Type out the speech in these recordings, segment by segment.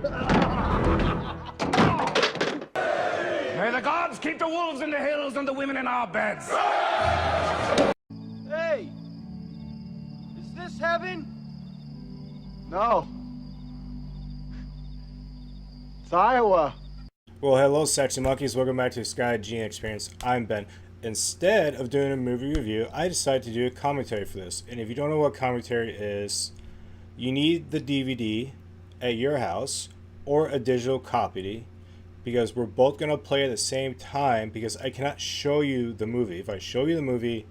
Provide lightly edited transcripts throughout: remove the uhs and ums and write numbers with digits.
May the gods keep the wolves in the hills and the women in our beds. Hey! Is this heaven? No. It's Iowa. Well, hello, sexy monkeys. Welcome back to SkyGen Experience. I'm Ben. Instead of doing a movie review, I decided to do a commentary for this. And if you don't know what commentary is, you need the DVD at your house or a digital copy, because we're both going to play at the same time, because I cannot show you the movie. If I show you the movie,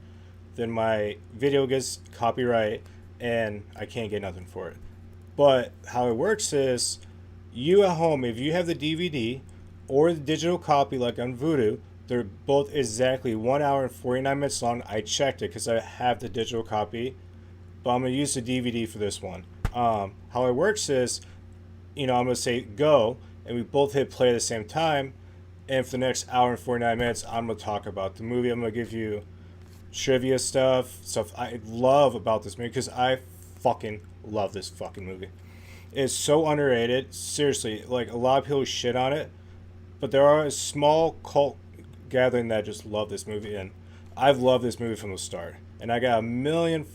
then my video gets copyright and I can't get nothing for it. But how it works is, you at home, if you have the DVD or the digital copy like on Vudu, they're both exactly 1 hour and 49 minutes long. I checked it because I have the digital copy, but I'm going to use the DVD for this one. How it works is, I'm going to say go, and we both hit play at the same time, and for the next hour and 49 minutes, I'm going to talk about the movie. I'm going to give you trivia stuff I love about this movie, because I fucking love this fucking movie. It's so underrated. Seriously, like, a lot of people shit on it, but there are a small cult gathering that just love this movie, and I've loved this movie from the start. And I got a million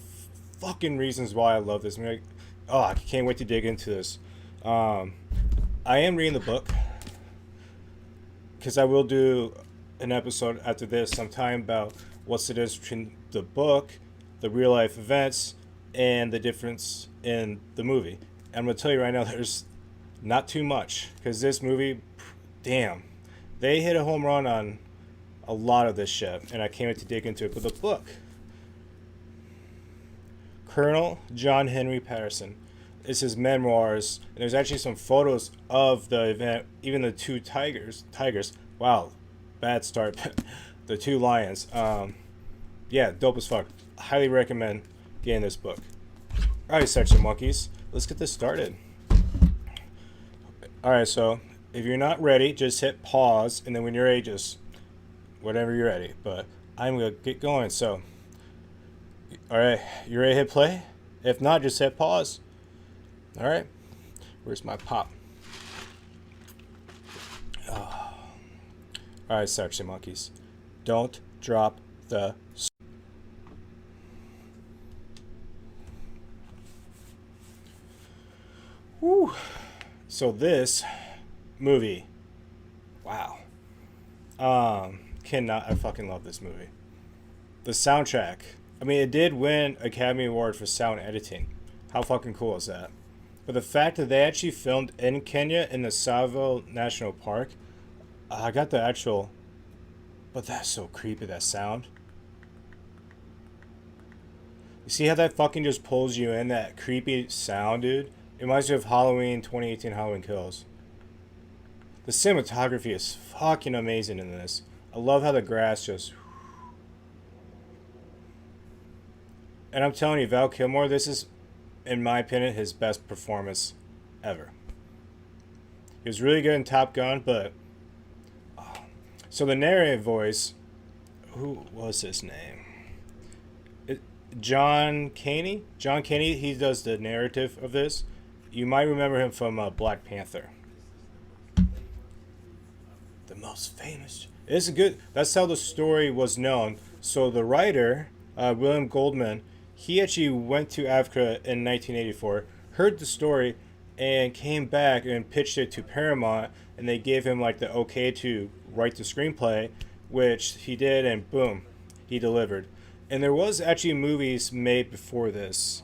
fucking reasons why I love this movie. Oh, I can't wait to dig into this. I am reading the book, because I will do an episode after this sometime about what's the difference between the book, the real life events, and the difference in the movie. And I'm going to tell you right now, there's not too much, because this movie, damn, they hit a home run on a lot of this shit, and I can't wait to dig into it. But the book, Colonel John Henry Patterson, is his memoirs, and there's actually some photos of the event, even the two tigers, wow, bad start, the two lions, yeah, dope as fuck. Highly recommend getting this book. Alright, sexy monkeys, let's get this started. Alright, so if you're not ready, just hit pause, and then when you're ready, just whatever you're ready. But I'm gonna get going. So, alright, you ready to hit play? If not, just hit pause. Alright, where's my pop? Oh. Alright, sexy monkeys, don't drop the. Woo. So this movie, wow, I fucking love this movie. The soundtrack, I mean, it did win Academy Award for sound editing. How fucking cool is that? But the fact that they actually filmed in Kenya in the Tsavo National Park, I got the actual, but that's so creepy, that sound. You see how that fucking just pulls you in, that creepy sound, dude? It reminds me of Halloween, 2018 Halloween Kills. The cinematography is fucking amazing in this. I love how the grass just. And I'm telling you, Val Kilmer, this is, in my opinion, his best performance ever. He was really good in Top Gun, but. So the narrative voice, who was his name? John Caney? John Caney, he does the narrative of this. You might remember him from Black Panther. The most famous. It's good. That's how the story was known. So the writer, William Goldman, he actually went to Africa in 1984, heard the story, and came back and pitched it to Paramount, and they gave him like the okay to write the screenplay, which he did, and boom, he delivered. And there was actually movies made before this.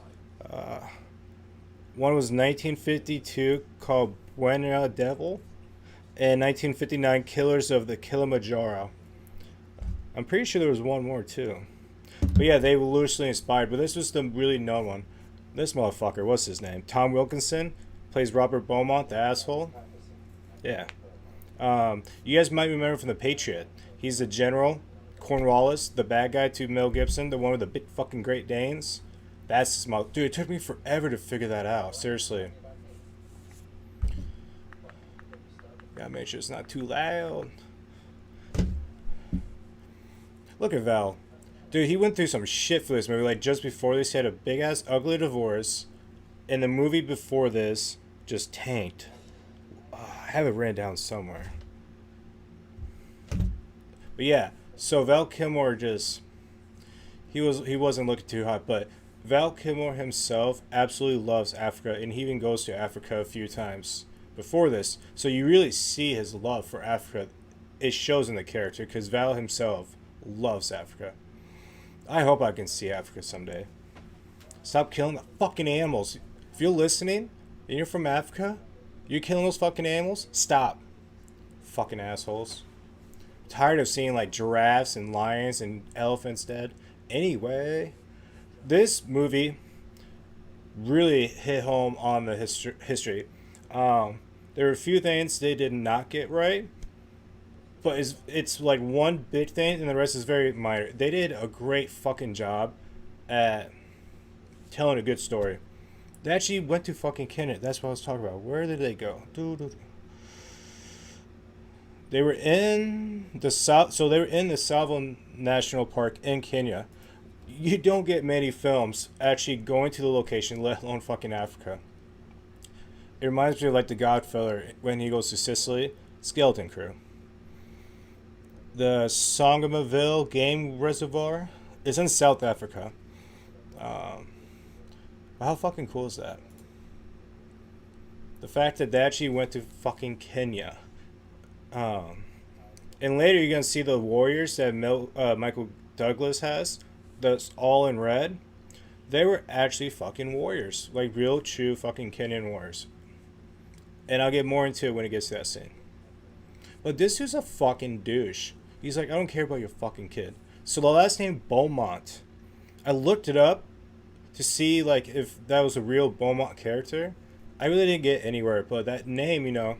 One was 1952 called Buena Devil, and 1959 Killers of the Kilimanjaro. I'm pretty sure there was one more too. But yeah, they were loosely inspired, but this was the really known one. This motherfucker, what's his name? Tom Wilkinson plays Robert Beaumont, the asshole. Yeah. You guys might remember from The Patriot. He's the general, Cornwallis, the bad guy to Mel Gibson, the one with the big fucking Great Danes. That's his mouth. Dude, it took me forever to figure that out. Seriously. Gotta make sure it's not too loud. Look at Val. Dude, he went through some shit for this movie. Like, just before this, he had a big-ass ugly divorce. And the movie before this just tanked. I have it written down somewhere. But yeah, so Val Kilmer just he wasn't looking too hot, but Val Kilmer himself absolutely loves Africa, and he even goes to Africa a few times before this. So you really see his love for Africa. It shows in the character because Val himself loves Africa. I hope I can see Africa someday. Stop killing the fucking animals. If you're listening and you're from Africa, you're killing those fucking animals, stop. Fucking assholes. I'm tired of seeing like giraffes and lions and elephants dead. Anyway, this movie really hit home on the history. There were a few things they did not get right, but it's like one big thing and the rest is very minor. They did a great fucking job at telling a good story. They actually went to fucking Kenya. That's what I was talking about. Where did they go? They were in the South. So they were in the Tsavo National Park in Kenya. You don't get many films actually going to the location, let alone fucking Africa. It reminds me of like The Godfather when he goes to Sicily. Skeleton Crew. The Songamaville Game Reservoir is in South Africa. How fucking cool is that? The fact that they actually went to fucking Kenya. And later you're going to see the warriors that Michael Douglas has. That's all in red. They were actually fucking warriors. Like real, true fucking Kenyan warriors. And I'll get more into it when it gets to that scene. But this dude's a fucking douche. He's like, I don't care about your fucking kid. So the last name, Beaumont. I looked it up to see like if that was a real Beaumont character. I really didn't get anywhere, but that name, you know,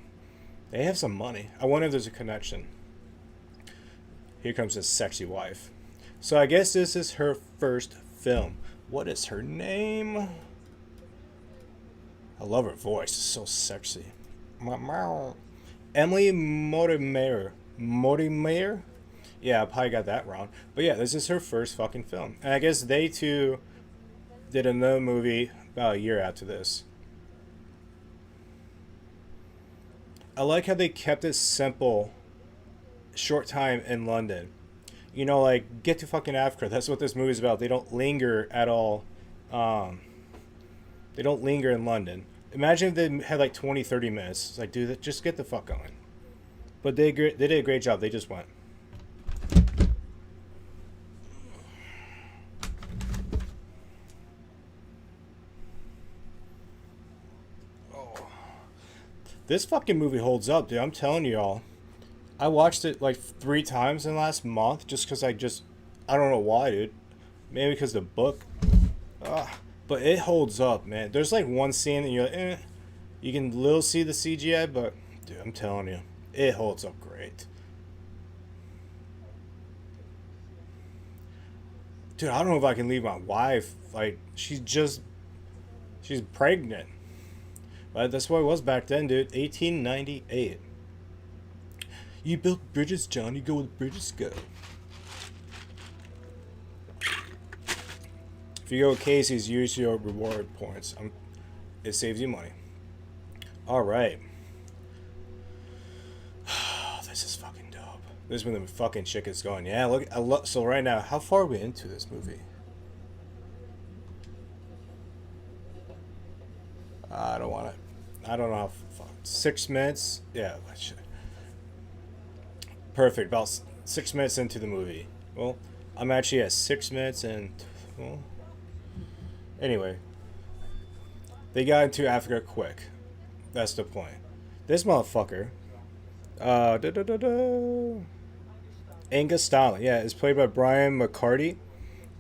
they have some money. I wonder if there's a connection. Here comes his sexy wife. So I guess this is her first film. What is her name? I love her voice. It's so sexy. Emily Mortimer. Mortimer? Yeah, I probably got that wrong. But yeah, this is her first fucking film. And I guess they too did another movie about a year after this. I like how they kept it simple. Short time in London. You know, like, get to fucking Africa. That's what this movie's about. They don't linger at all. They don't linger in London. Imagine if they had like 20, 30 minutes. It's like, dude, just get the fuck going. But they did a great job. They just went. This fucking movie holds up, dude. I'm telling you all. I watched it like 3 times in the last month just because I don't know why, dude. Maybe because the book. But it holds up, man. There's like one scene that you're like, eh. You can little see the CGI, but dude, I'm telling you, it holds up great. Dude, I don't know if I can leave my wife. Like, she's pregnant. But that's what it was back then, dude. 1898. You built bridges, John. You go where the bridges go. If you go with Casey's, use your reward points. It saves you money. Alright. This is fucking dope. This is when the fucking chick is going. Yeah, look. So right now, how far are we into this movie? I don't want it. I don't know how. 6 minutes? Yeah. Perfect. About 6 minutes into the movie. Well, I'm actually at 6 minutes and. Well, anyway. They got into Africa quick. That's the point. This motherfucker. Angus Stalin. Yeah, it's played by Brian McCarty.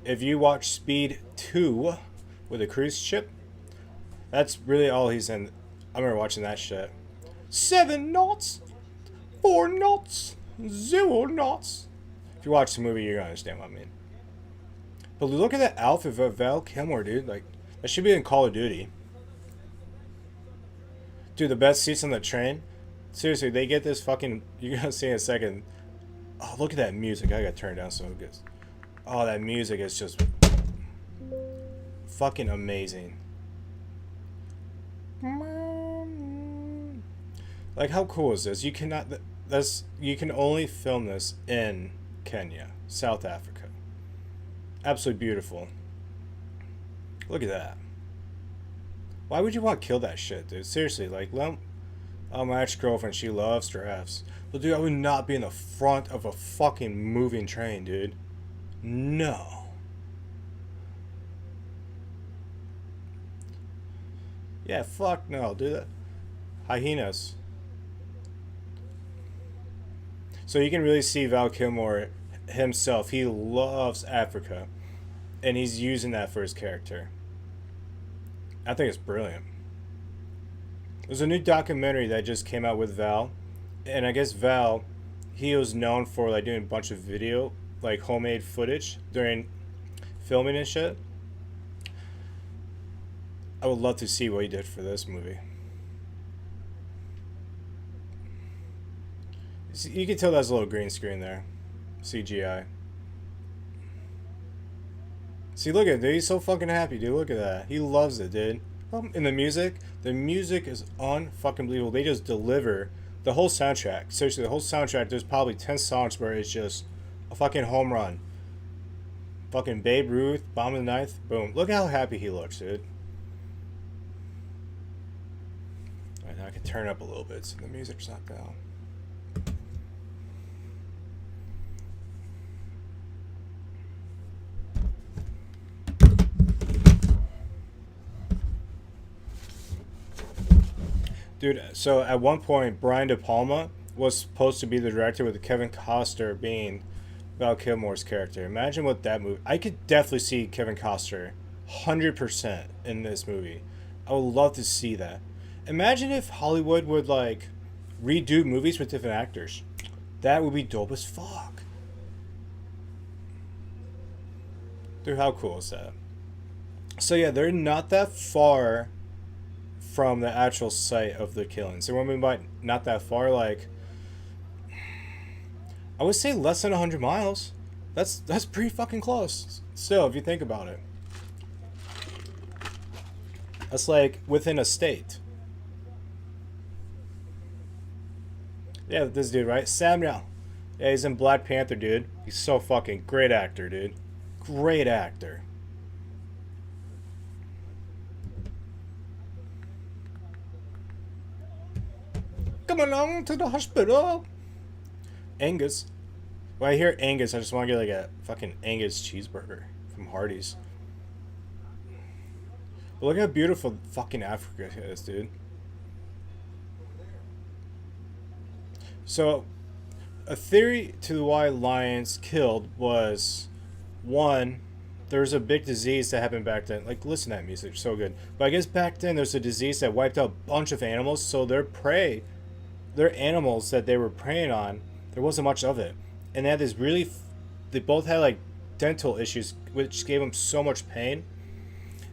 If you watch Speed 2 with a cruise ship, that's really all he's in. I remember watching that shit. 7 knots, 4 knots, 0 knots. If you watch the movie, you're gonna understand what I mean. But look at that outfit of Val Kilmer, dude. Like, that should be in Call of Duty. Dude, the best seats on the train. Seriously, they get this fucking. You're gonna see in a second. Oh, look at that music. I gotta turn it down so it gets. Oh, that music is just fucking Like, how cool is this? You cannot. You can only film this in Kenya, South Africa. Absolutely beautiful. Look at that. Why would you want to kill that shit, dude? Seriously, like, my ex-girlfriend, she loves giraffes. But dude, I would not be in the front of a fucking moving train, dude. No. Yeah, fuck no, dude. Hyenas. So you can really see Val Kilmer himself. He loves Africa. And he's using that for his character. I think it's brilliant. There's a new documentary that just came out with Val. And I guess Val, he was known for like doing a bunch of video, like homemade footage during filming and shit. I would love to see what he did for this movie. You can tell that's a little green screen there. CGI. See, look at it, dude. He's so fucking happy, dude. Look at that. He loves it, dude. And the music is unfucking believable. They just deliver the whole soundtrack. Seriously, the whole soundtrack, there's probably 10 songs where it's just a fucking home run. Fucking Babe Ruth, Bomb in the Ninth, boom. Look how happy he looks, dude. Alright, now I can turn it up a little bit so the music's not down. Dude, so at one point, Brian De Palma was supposed to be the director with Kevin Costner being Val Kilmer's character. Imagine what that movie... I could definitely see Kevin Costner 100% in this movie. I would love to see that. Imagine if Hollywood would, like, redo movies with different actors. That would be dope as fuck. Dude, how cool is that? So yeah, they're not that far from the actual site of the killings. So when we by not that far, like, I would say less than 100 miles. That's pretty fucking close. Still, if you think about it. That's like within a state. Yeah, this dude, right? Samuel. Yeah, he's in Black Panther, dude. He's so fucking great actor, dude. Great actor. Come along to the hospital. Angus. When I hear Angus, I just want to get like a fucking Angus cheeseburger from Hardee's. But look how beautiful fucking Africa is, dude. So, a theory to why lions killed was, one, there was a big disease that happened back then. Like, listen to that music, so good. But I guess back then there's a disease that wiped out a bunch of animals, so their prey, their animals that they were preying on, there wasn't much of it. And they had this really, they both had like dental issues, which gave them so much pain.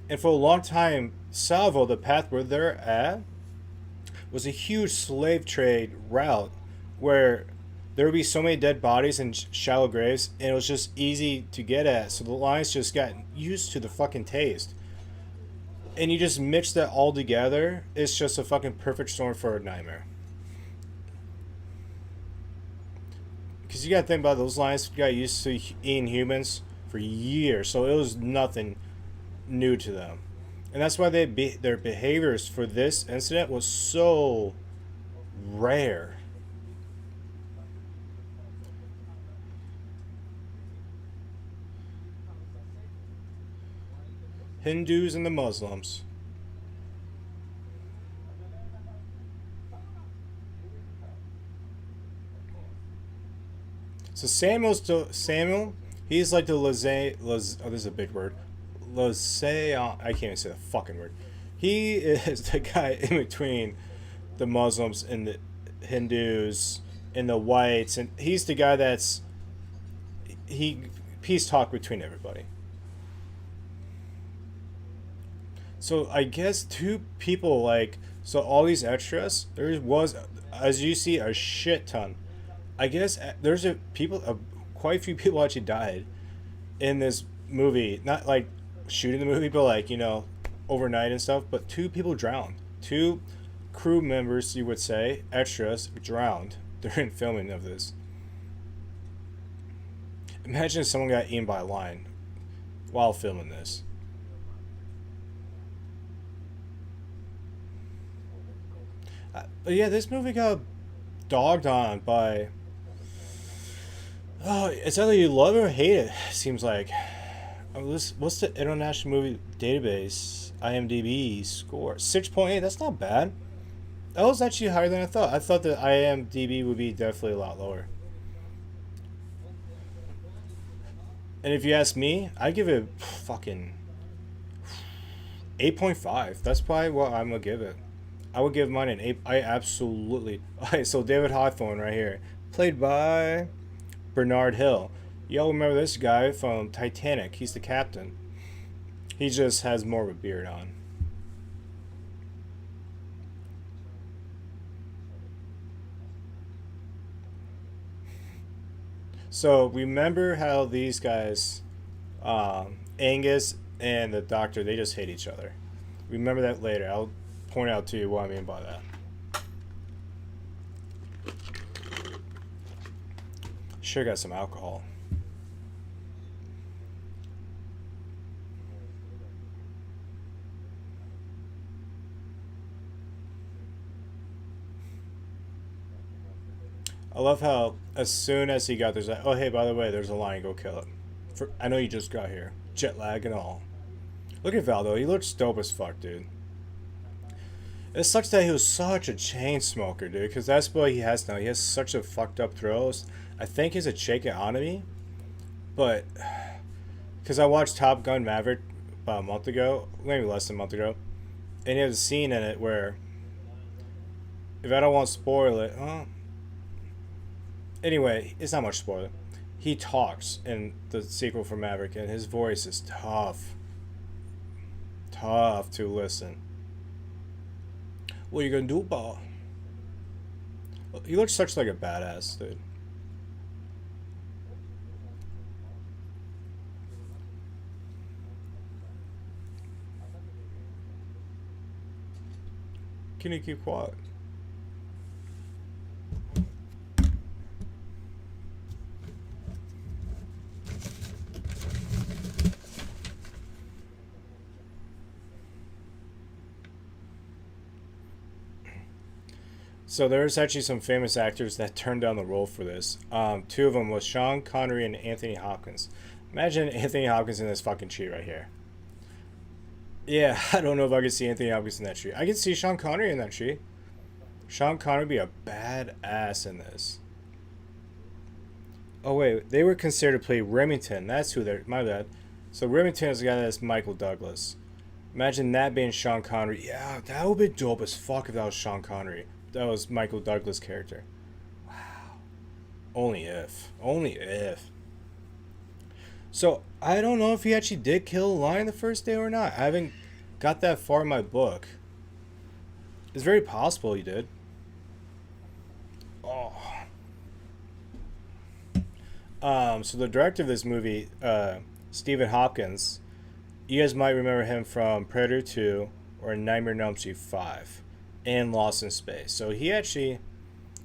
And for a long time, Salvo, the path where they're at, was a huge slave trade route where there would be so many dead bodies in shallow graves, and it was just easy to get at. So the lions just got used to the fucking taste. And you just mix that all together, it's just a fucking perfect storm for a nightmare. Because you gotta think about it, those lions got used to eating humans for years, so it was nothing new to them. And that's why their behaviors for this incident was so rare. Hindus and the Muslims. So Samuel, he's like the oh, this is a big word. I can't even say the fucking word. He is the guy in between the Muslims and the Hindus and the whites, and he's the guy peace talk between everybody. So I guess two people, like, so all these extras, there was, as you see, a shit ton. I guess there's quite a few people actually died in this movie. Not like shooting the movie, but like, you know, overnight and stuff. But two people drowned. Two crew members, you would say, extras, drowned during filming of this. Imagine if someone got eaten by a lion while filming this. But yeah, this movie got dogged on by... Oh, it's either you love it or hate it, seems like. What's the International Movie Database IMDb score? 6.8, that's not bad. That was actually higher than I thought. I thought that IMDb would be definitely a lot lower. And if you ask me, I give it fucking 8.5. That's probably what I'm gonna give it. I would give mine an 8. I absolutely... Alright, so David Hawthorne right here. Played by Bernard Hill. Y'all remember this guy from Titanic. He's the captain. He just has more of a beard on. So remember how these guys, Angus and the doctor, they just hate each other. Remember that later. I'll point out to you what I mean by that. Sure got some alcohol. I love how as soon as he got there's like, oh hey, by the way, there's a lion, go kill it. I know you just got here. Jet lag and all. Look at Val though, he looks dope as fuck, dude. It sucks that he was such a chain smoker, dude, because that's what he has now. He has such a fucked up throws. I think he's a Shakeonomy, but because I watched Top Gun Maverick about a month ago, maybe less than a month ago, and he has a scene in it where, if I don't want to spoil it, anyway, it's not much spoiler. He talks in the sequel for Maverick, and his voice is tough. Tough to listen. What are you gonna do, Paul? He looks such like a badass, dude. Can you keep quiet? So there's actually some famous actors that turned down the role for this. Two of them was Sean Connery and Anthony Hopkins. Imagine Anthony Hopkins in this fucking tree right here. Yeah, I don't know if I could see Anthony Hopkins in that tree. I could see Sean Connery in that tree. Sean Connery would be a badass in this. Oh wait, they were considered to play Remington. That's who they're... My bad. So Remington is the guy that's Michael Douglas. Imagine that being Sean Connery. Yeah, that would be dope as fuck if that was Sean Connery. That was Michael Douglas' character. Wow. Only if. Only if. So, I don't know if he actually did kill a lion the first day or not. I haven't got that far in my book. It's very possible he did. Oh. So the director of this movie, Stephen Hopkins, you guys might remember him from Predator 2 or Nightmare on Elm Street 5. And Lost in Space. So he actually...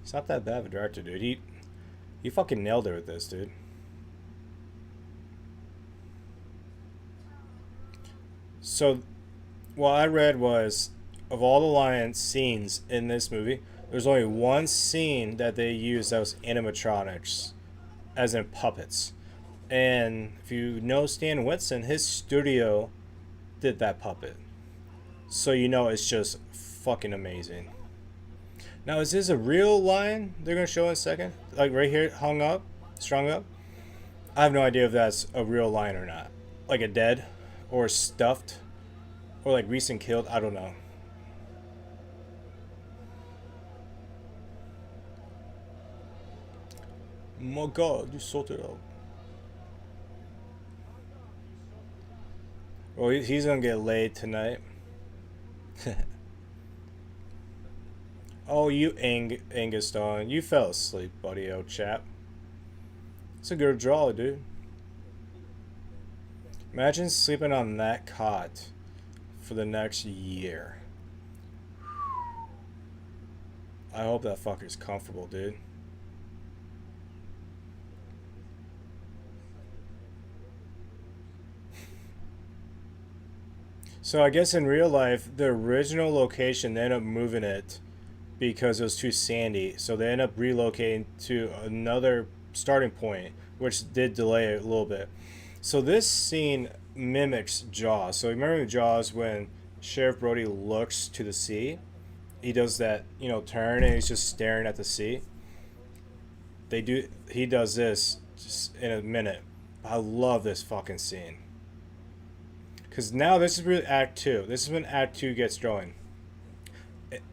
He's not that bad of a director, dude. He fucking nailed it with this, dude. So, what I read was, of all the lion scenes in this movie, there's only one scene that they used that was animatronics, as in puppets. And if you know Stan Winston, his studio did that puppet. So you know it's just fucking amazing. Now, is this a real lion they're gonna show in a second? Like right here, hung up, strung up? I have no idea if that's a real lion or not. Like a dead, or stuffed, or like recent killed. I don't know. My God, you sorted out. Well, he's gonna get laid tonight. Oh, you Angus Dawn, you fell asleep, buddy, old chap. It's a good draw, dude. Imagine sleeping on that cot for the next year. I hope that fucker's comfortable, dude. So I guess in real life, the original location, they ended up moving it because it was too sandy. So they ended up relocating to another starting point, which did delay it a little bit. So this scene mimics Jaws. So remember in Jaws when Sheriff Brody looks to the sea? He does that, you know, turn and he's just staring at the sea. He does this just in a minute. I love this fucking scene. Because now this is really Act 2. This is when Act 2 gets going.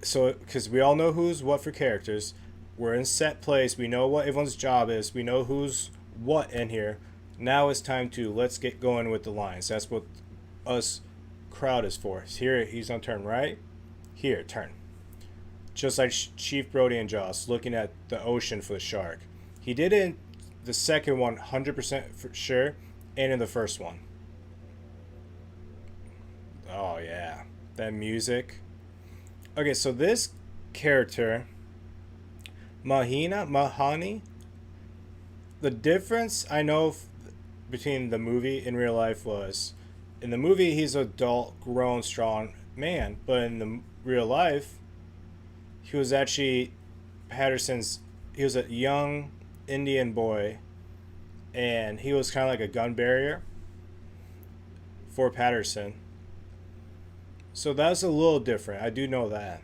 So, because we all know who's what for characters. We're in set place. We know what everyone's job is. We know who's what in here. Now it's time to let's get going with the lines. That's what us crowd is for. Here, he's on turn right. Here, turn. Just like Chief Brody and Jaws looking at the ocean for the shark. He did it in the second one 100% for sure, and in the first one. Oh yeah, that music. Okay, so this character, Mahani, the difference I know between the movie and real life was, in the movie he's an adult, grown, strong man, but in the real life, he was actually he was a young Indian boy, and he was kind of like a gun barrier for Patterson. So that's a little different. I do know that.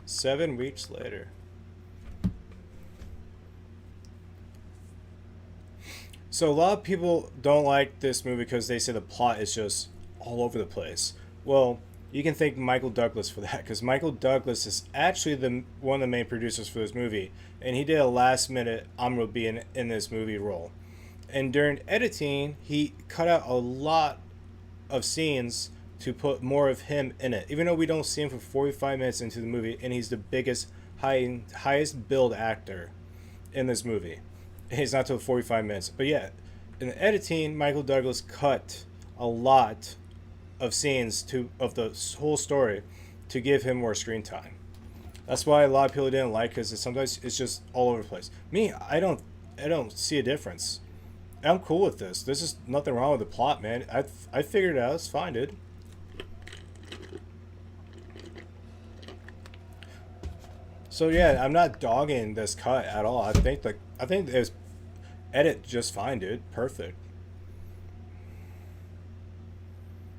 7 weeks later. So a lot of people don't like this movie because they say the plot is just all over the place. Well, you can thank Michael Douglas for that, because Michael Douglas is actually one of the main producers for this movie, and he did a last minute I'm gonna be in this movie role. And during editing, he cut out a lot of scenes to put more of him in it. Even though we don't see him for 45 minutes into the movie, and he's the biggest, highest billed actor in this movie. And he's not till 45 minutes. But yeah, in the editing, Michael Douglas cut a lot of scenes of the whole story to give him more screen time. That's why a lot of people didn't like it, because sometimes it's just all over the place. Me, I don't see a difference. I'm cool with this. This is nothing wrong with the plot, man. I figured it out. It's fine, dude. So yeah, I'm not dogging this cut at all. I think it was edit just fine, dude. Perfect.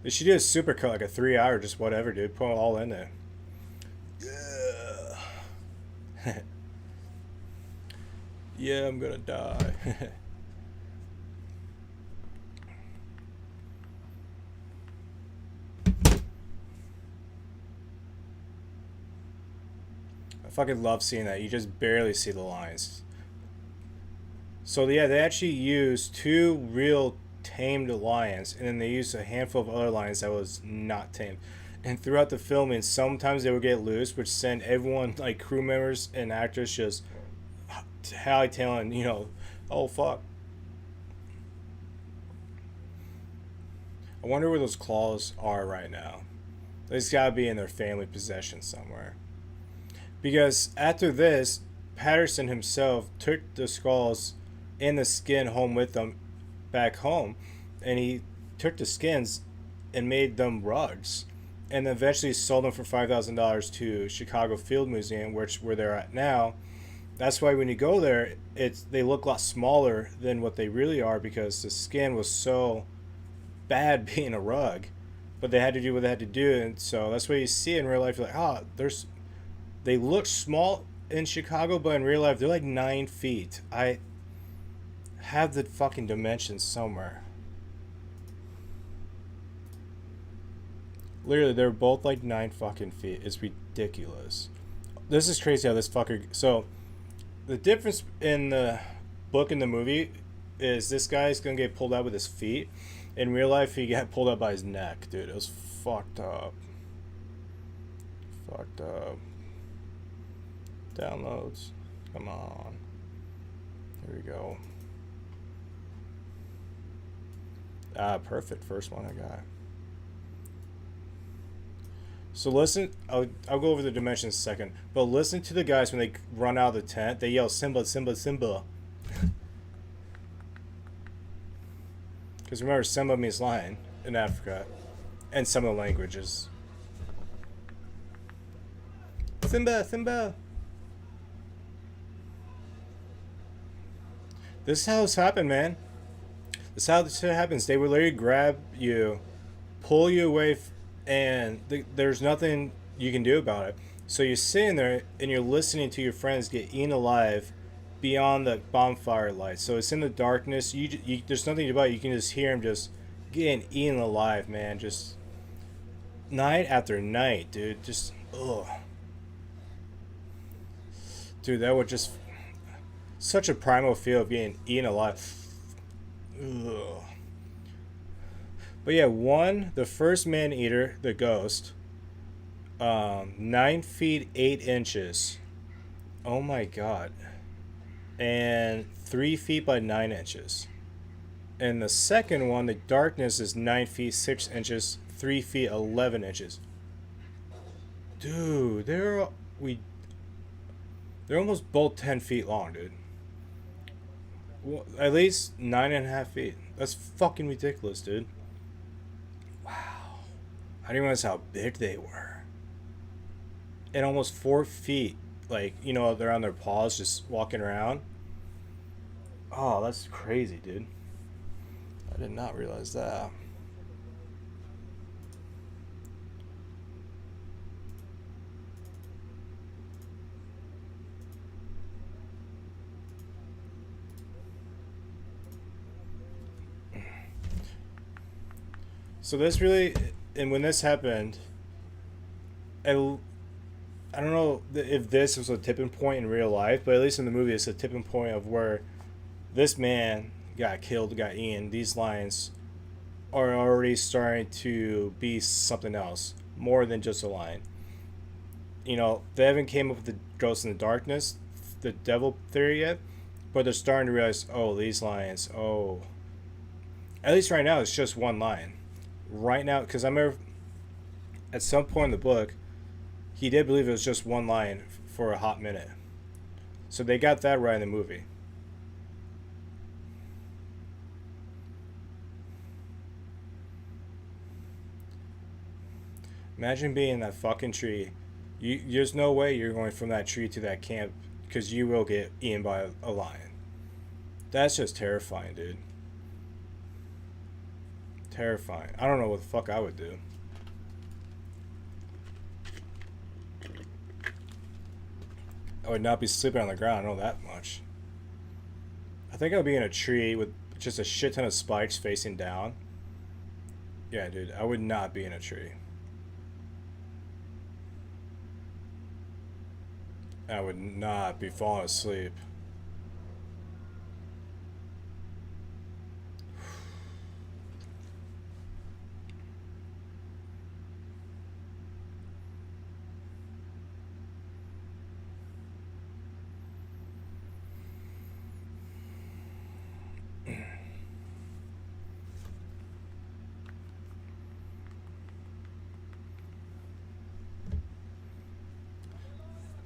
They should do a super cut, like a 3-hour, just whatever, dude. Put it all in there. Yeah. Yeah, I'm gonna die. I fucking love seeing that. You just barely see the lines. So yeah, they actually used 2 real tamed lions, and then they used a handful of other lions that was not tamed. And throughout the filming, sometimes they would get loose, which sent everyone, like crew members and actors, just hightailing, you know, oh fuck. I wonder where those claws are right now. They's gotta be in their family possession somewhere. Because after this, Patterson himself took the skulls and the skin home with them back home, and he took the skins and made them rugs, and eventually sold them for $5,000 to Chicago Field Museum, which where they're at now. That's why when you go there, they look a lot smaller than what they really are, because the skin was so bad being a rug, but they had to do what they had to do. And so that's why you see it in real life. You're like, they look small in Chicago, but in real life they're like 9 feet. I have the fucking dimensions somewhere. Literally, they're both like 9 fucking feet. It's ridiculous. This is crazy how this fucker. So the difference in the book and the movie is this guy's gonna get pulled out with his feet. In real life, he got pulled out by his neck, dude. It was fucked up. Fucked up. Downloads. Come on. Here we go. Ah, perfect. First one I got. So listen, I'll go over the dimensions in a second, but listen to the guys when they run out of the tent. They yell Simba, Simba, Simba. Because remember, Simba means lion in Africa, and some of the languages. Simba, Simba. This is how this happened, man. This is how this shit happens. They would literally grab you, pull you away, and there's nothing you can do about it. So you're sitting there and you're listening to your friends get eaten alive beyond the bonfire light. So it's in the darkness. There's nothing about it. You can just hear them just getting eaten alive, man. Just night after night, dude. Just ugh. Dude, that would just such a primal feel of getting eaten alive. Ugh. But yeah, the first man eater, the ghost, 9 feet 8 inches. Oh my god. And 3 feet by 9 inches. And the second one, the darkness, is 9 feet 6 inches, 3 feet 11 inches. Dude, they're almost both 10 feet long, dude. Well, at least 9.5 feet. That's fucking ridiculous, dude. Wow. I didn't realize how big they were. And almost 4 feet. Like, you know, they're on their paws just walking around. Oh, that's crazy, dude. I did not realize that. So this really, and when this happened, I don't know if this was a tipping point in real life, but at least in the movie, it's a tipping point of where this man got killed, got eaten. These lions are already starting to be something else, more than just a lion. You know, they haven't came up with the ghost in the darkness, the devil theory yet, but they're starting to realize, oh, these lions, oh. At least right now, it's just one lion. Right now, because I remember at some point in the book, he did believe it was just one lion for a hot minute. So they got that right in the movie. Imagine being in that fucking tree. There's no way you're going from that tree to that camp, because you will get eaten by a lion. That's just terrifying, dude. Terrifying. I don't know what the fuck I would do. I would not be sleeping on the ground, I know that much. I think I would be in a tree with just a shit ton of spikes facing down. Yeah, dude, I would not be in a tree. I would not be falling asleep.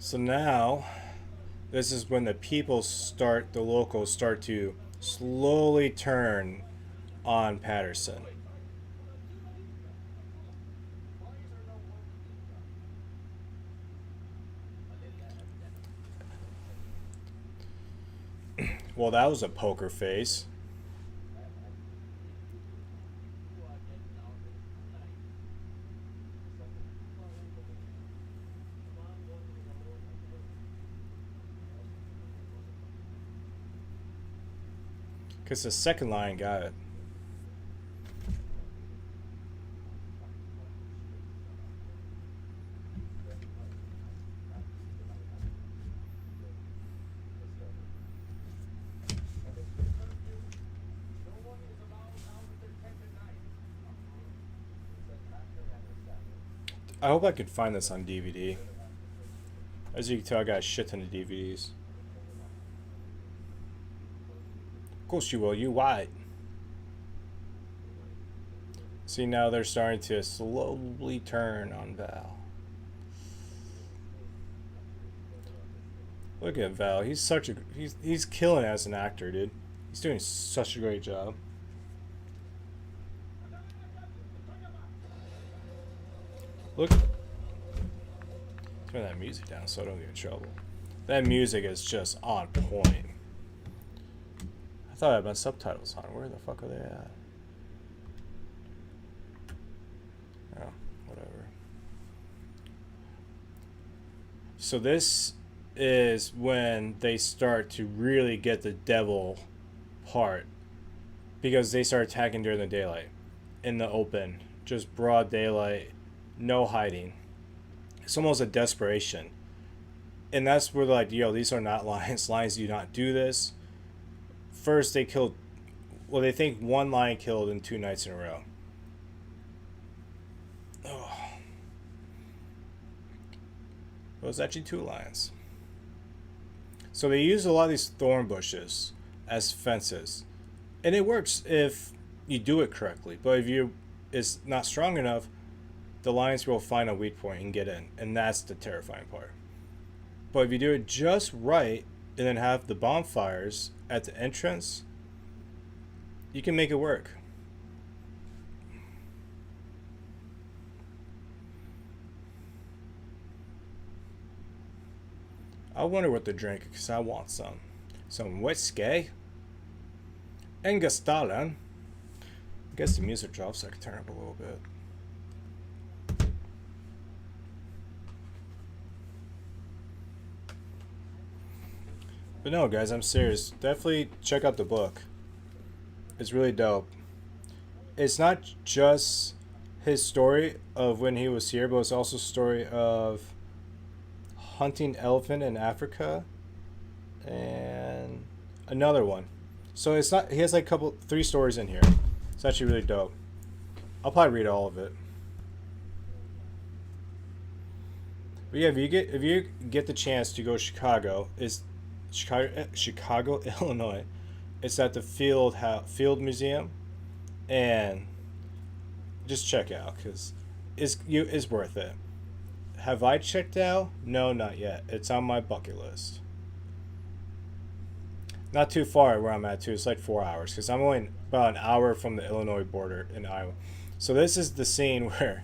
So now, this is when the locals start to slowly turn on Patterson. Well, that was a poker face. Because the second line got it. I hope I could find this on DVD. As you can tell, I got a shit ton of DVDs. Of course you will, you white. As See, now they're starting to slowly turn on Val. Look at Val. He's such a he's killing as an actor, dude. He's doing such a great job. Look. Turn that music down so I don't get in trouble. That music is just on point. I thought I had my subtitles on. Where the fuck are they at? Oh, whatever. So this is when they start to really get the devil part, because they start attacking during the daylight, in the open, just broad daylight, no hiding. It's almost a desperation, and that's where they're like, yo, these are not lions. Lions do not do this. First they killed, well, they think one lion killed in 2 nights in a row. Oh. It was actually 2 lions. So they use a lot of these thorn bushes as fences, and it works if you do it correctly. But if it's not strong enough, the lions will find a weak point and get in, and that's the terrifying part. But if you do it just right, and then have the bonfires at the entrance, you can make it work. I wonder what they're drinking, because I want some. Some whiskey. Engastalen. I guess the music drops, so I can turn up a little bit. But no, guys, I'm serious. Definitely check out the book. It's really dope. It's not just his story of when he was here, but it's also a story of hunting elephant in Africa and another one. So it's not, he has like 3 stories in here. It's actually really dope. I'll probably read all of it. But yeah, if you get the chance to go to Chicago, is Chicago, Illinois. It's at the Field Museum, and just check out, because it's worth it. Have I checked out? No, not yet. It's on my bucket list. Not too far where I'm at too. It's like 4 hours, because I'm only about an hour from the Illinois border in Iowa. So this is the scene where,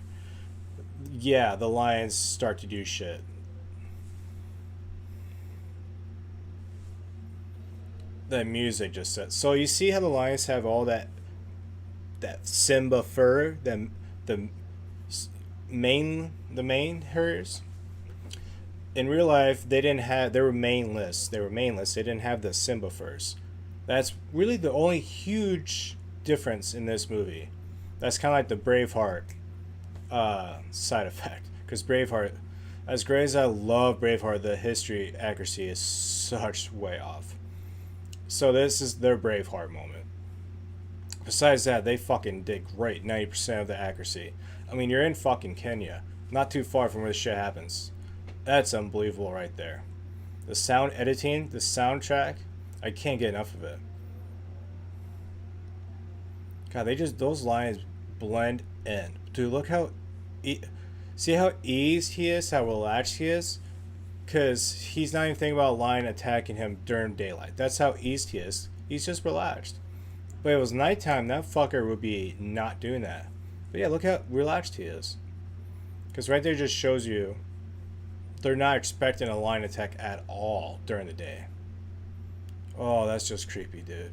yeah, the lions start to do shit. The music just sets. So you see how the lions have all that Simba fur, the main hairs. In real life, they were maneless. They didn't have the Simba furs. That's really the only huge difference in this movie. That's kind of like the Braveheart side effect. Because Braveheart, as great as I love Braveheart, the history accuracy is such way off. So this is their Braveheart moment. Besides that, they fucking did great. 90% of the accuracy. I mean, you're in fucking Kenya. Not too far from where this shit happens. That's unbelievable right there. The sound editing, the soundtrack, I can't get enough of it. God, those lines blend in. Dude, look how, see how eased he is, how relaxed he is? Because he's not even thinking about a lion attacking him during daylight. That's how eased he is. He's just relaxed. But if it was nighttime, that fucker would be not doing that. But yeah, look how relaxed he is. Because right there just shows you they're not expecting a lion attack at all during the day. Oh, that's just creepy, dude.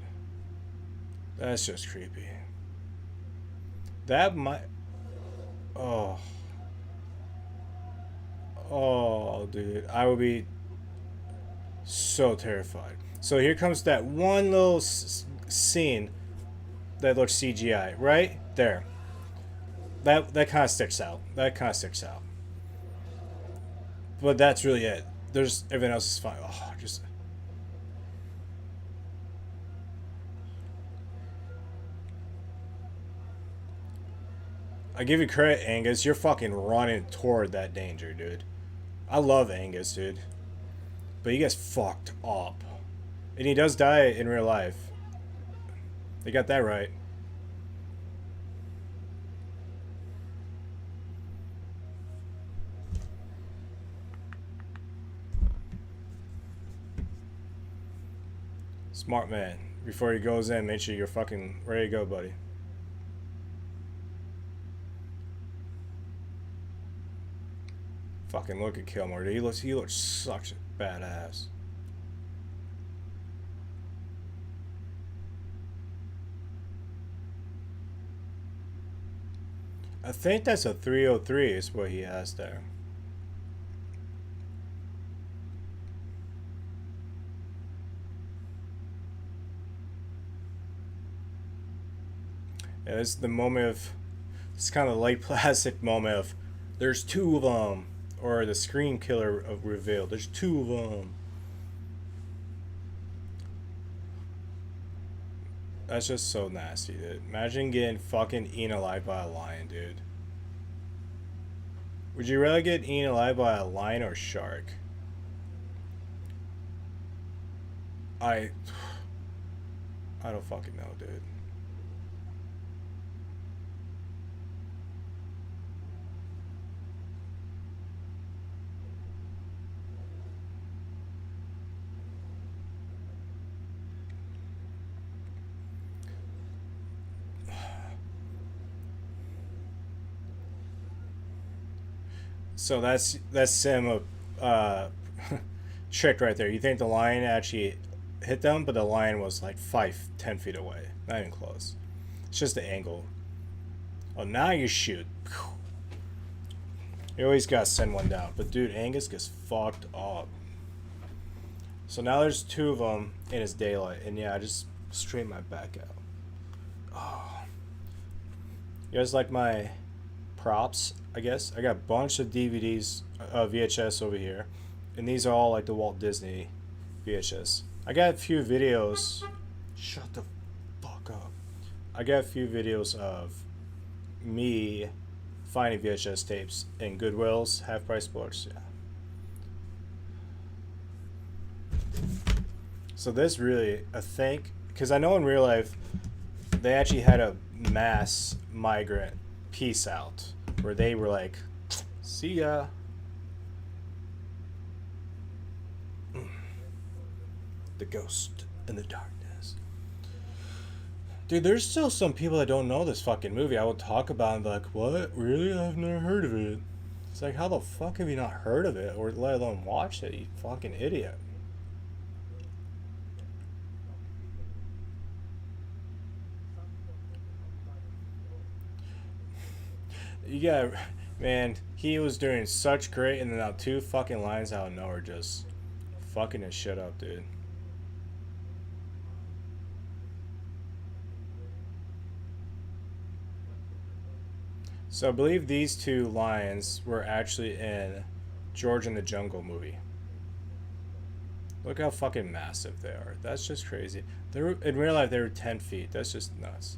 That's just creepy. That might... Oh... Oh, dude, I would be so terrified. So here comes that one little scene that looks CGI, right there. That kind of sticks out. That kind of sticks out. But that's really it. There's everything else is fine. Oh, just. I give you credit, Angus. You're fucking running toward that danger, dude. I love Angus, dude. But he gets fucked up. And he does die in real life. They got that right. Smart man. Before he goes in, make sure you're fucking ready to go, buddy. Fucking look at Kilmer. He looks such a badass. I think that's a 303 is what he has there. Yeah, this is the moment of, it's kind of light plastic moment of, there's two of them, or the screen killer of reveal. There's two of them. That's just so nasty, dude. Imagine getting fucking eaten alive by a lion, dude. Would you rather get eaten alive by a lion or shark? I don't fucking know, dude. So that's Sim trick right there. You think the lion actually hit them, but the lion was like 5-10 feet away. Not even close. It's just the angle. Oh, now you shoot. You always gotta send one down. But dude, Angus gets fucked up. So now there's two of them in his daylight. And yeah, I just straighten my back out. Oh. You guys like my props, I guess? I got a bunch of DVDs, VHS over here. And these are all like the Walt Disney VHS. I got a few videos. Shut the fuck up. I got a few videos of me finding VHS tapes in Goodwill's, Half Price Books. Yeah. So this really, I think, because I know in real life they actually had a mass migrant peace out where they were like, see ya. The ghost in the darkness. Dude, there's still some people that don't know this fucking movie. I would talk about it and be like, what? Really? I've never heard of it. It's like, how the fuck have you not heard of it? Or let alone watched it, you fucking idiot. You got, man, he was doing such great, and then now two fucking lines out of nowhere just fucking his shit up, dude. So I believe these two lions were actually in George and the Jungle movie. Look how fucking massive they are. That's just crazy. They were, in real life, they were 10 feet. That's just nuts.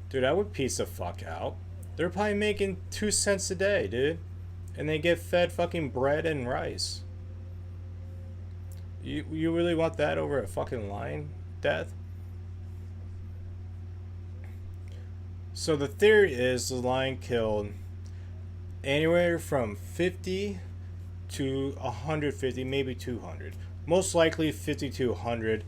Dude, I would piece the fuck out. They're probably making 2 cents a day, dude. And they get fed fucking bread and rice. You really want that over a fucking lion death? So the theory is the lion killed anywhere from 50 to 150, maybe 200. Most likely 50 to 100,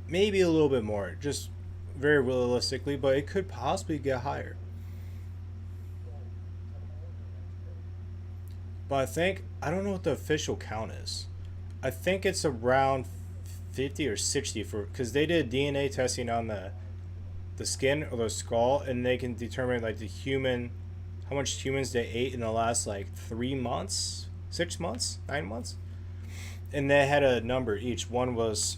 maybe a little bit more, just very realistically, but it could possibly get higher. But I don't know what the official count is. I think it's around 50 or 60 because they did DNA testing on the skin or the skull, and they can determine like how much humans they ate in the last like 3 months, 6 months, 9 months, and they had a number each. One was,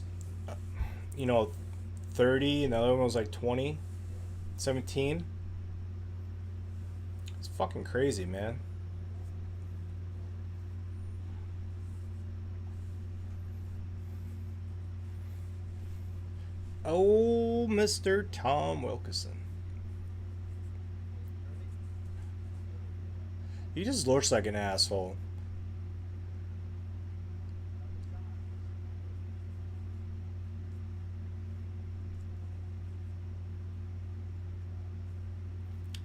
30, and the other one was like 20, 17. It's fucking crazy, man. Oh, Mr. Tom Wilkinson. He just looks like an asshole.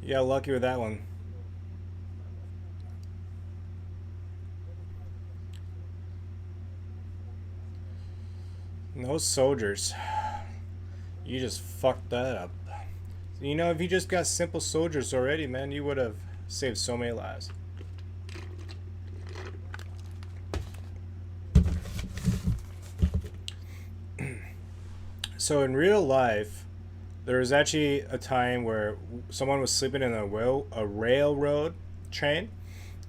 You got lucky with that one. No soldiers. You just fucked that up. You know, if you just got simple soldiers already, man, you would have saved so many lives. So in real life, there was actually a time where someone was sleeping in a railroad train,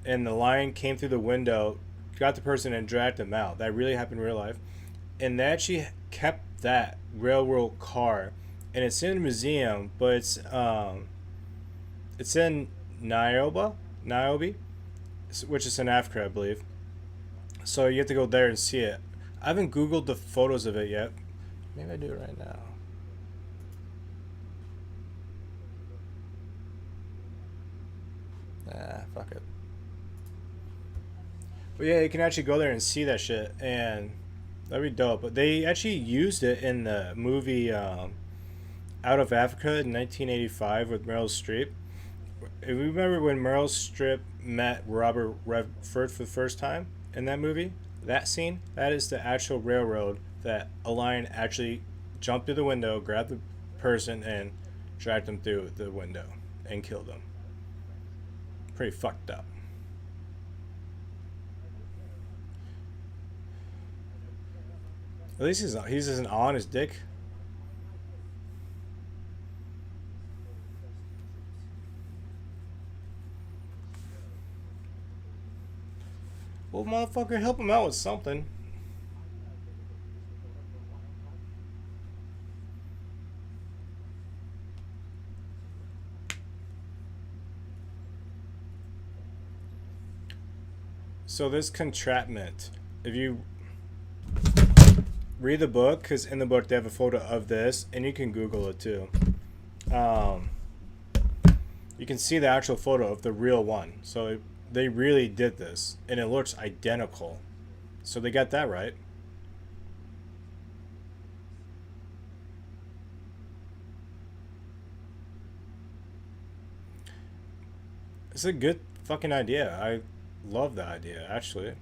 and the lion came through the window, got the person, and dragged them out. That really happened in real life. And they actually kept that railroad car, and it's in a museum, but it's in Nairobi, which is in Africa, I believe. So you have to go there and see it. I haven't Googled the photos of it yet. Maybe I do it right now. Fuck it. But yeah, you can actually go there and see that shit, and that'd be dope. But they actually used it in the movie Out of Africa in 1985 with Meryl Streep. If you remember when Meryl Streep met Robert Redford for the first time in that movie, that scene, that is the actual railroad that a lion actually jumped through the window, grabbed the person, and dragged them through the window and killed them. Pretty fucked up. At least he's isn't on his dick. Well, motherfucker, help him out with something. So this contraptment, if you read the book, because in the book they have a photo of this, and you can Google it too. You can see the actual photo of the real one. So they really did this, and it looks identical. So they got that right. It's a good fucking idea. I love the idea, actually.